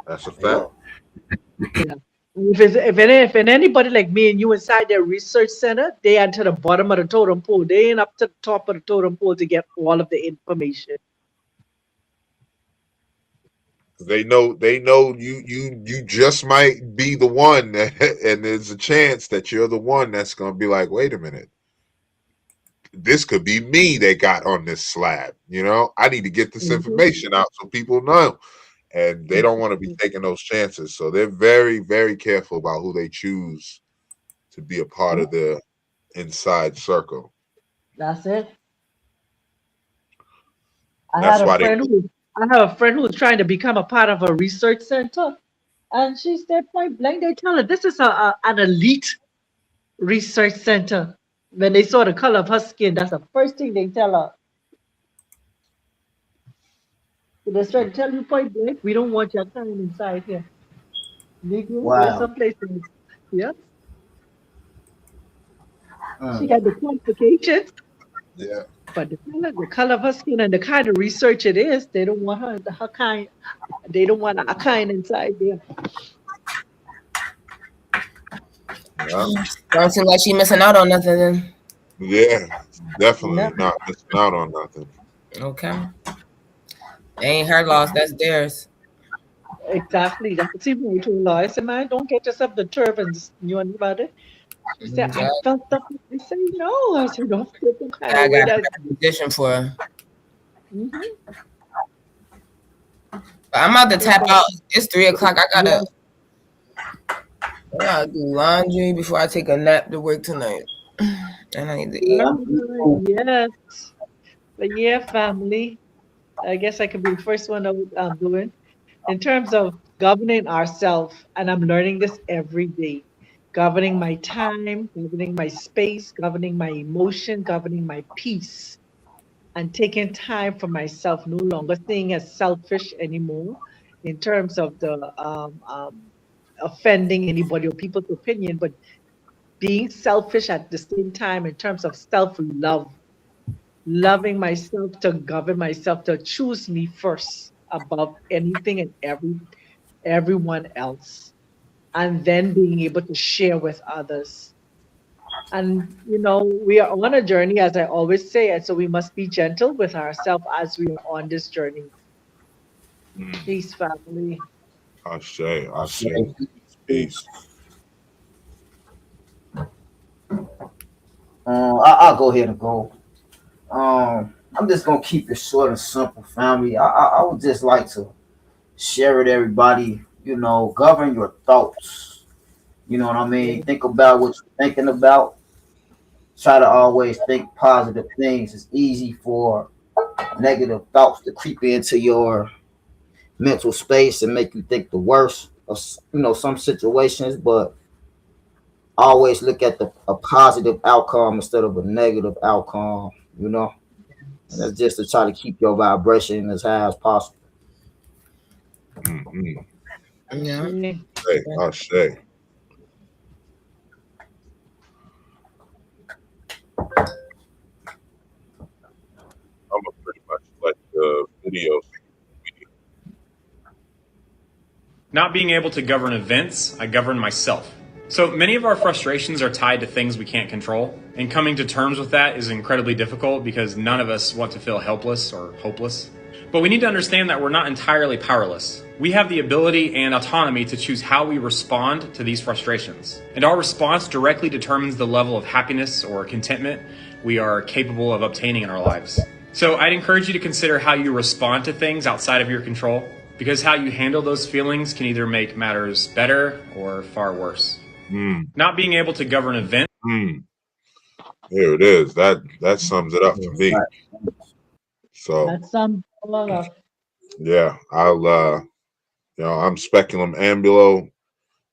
that's a fact. Yeah. If anybody like me and you inside their research center, they are to the bottom of the totem pole. They ain't up to the top of the totem pole to get all of the information. They know you just might be the one and there's a chance that you're the one that's gonna be like, wait a minute, this could be me they got on this slab. I need to get this Mhm. information out so people know. And they don't want to be taking those chances. So they're very, very careful about who they choose to be a part of the inside circle. That's it. That's why they I have a friend who's trying to become a part of a research center, and she said point blank, they tell her this is an elite research center. when they saw the color of her skin, that's the first thing they tell her. So they try to tell you point blank, we don't want your kind inside here. Negro, there's Wow. some places. Yeah. She Mm. got the qualifications, Yeah. but the color of her skin and the kind of research it is, they don't want her kind. They don't want a kind inside there. Yeah. Don't seem like she missing out on nothing then. Yeah. Definitely Yeah. not missing out on nothing. Okay. Ain't her loss, that's theirs. Exactly. That's the same way to law. I said, man, don't get yourself deterred and you want about it. She said, I felt stuff. I said, no. I said, don't feel some kind I of way got that. a position for her. Mhm. But I'm about to tap out. It's 3:00. I gotta do laundry before I take a nap to work tonight. And I need to eat. Yes. But yeah, family. I guess I could be the first one I'm doing. In terms of governing ourselves, and I'm learning this every day. Governing my time, governing my space, governing my emotion, governing my peace, and taking time for myself, no longer seeing as selfish anymore in terms of the offending anybody or people's opinion, but being selfish at the same time in terms of self-love, loving myself, to govern myself, to choose me first above anything and everyone else, and then being able to share with others. And we are on a journey, as I always say, and so we must be gentle with ourselves as we are on this journey. Peace, family. I say. Peace. I'll go ahead and go. I'm just gonna keep it short and simple, family. I would just like to share with everybody. Govern your thoughts. You know what I mean? Think about what you're thinking about. Try to always think positive things. It's easy for negative thoughts to creep into your mental space and make you think the worst of some situations, but always look at a positive outcome instead of a negative outcome. And that's just to try to keep your vibration as high as possible. Mm-hmm. Yeah. Hey, I say. I'm gonna pretty much let the video. Not being able to govern events, I govern myself. So many of our frustrations are tied to things we can't control, and coming to terms with that is incredibly difficult because none of us want to feel helpless or hopeless. But we need to understand that we're not entirely powerless. We have the ability and autonomy to choose how we respond to these frustrations. And our response directly determines the level of happiness or contentment we are capable of obtaining in our lives. So I'd encourage you to consider how you respond to things outside of your control, because how you handle those feelings can either make matters better or far worse. Not being able to govern events. Here it is. That sums it up for me. So That sums it all up. Yeah, I'm Speculum Ambulo,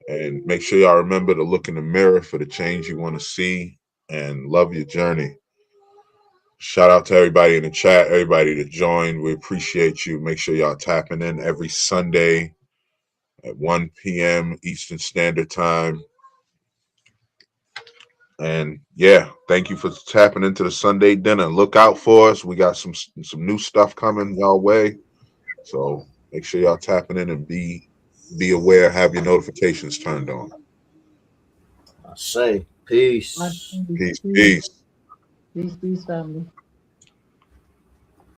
and make sure y'all remember to look in the mirror for the change you want to see and love your journey. Shout out to everybody in the chat, everybody that joined. We appreciate you. Make sure y'all tapping in every Sunday at 1 p.m. Eastern Standard Time. And yeah, thank you for tapping into the Sunday dinner. Look out for us. We got some new stuff coming y'all way. So make sure y'all tapping in and be aware, have your notifications turned on. I say peace. Peace, peace. Peace, family.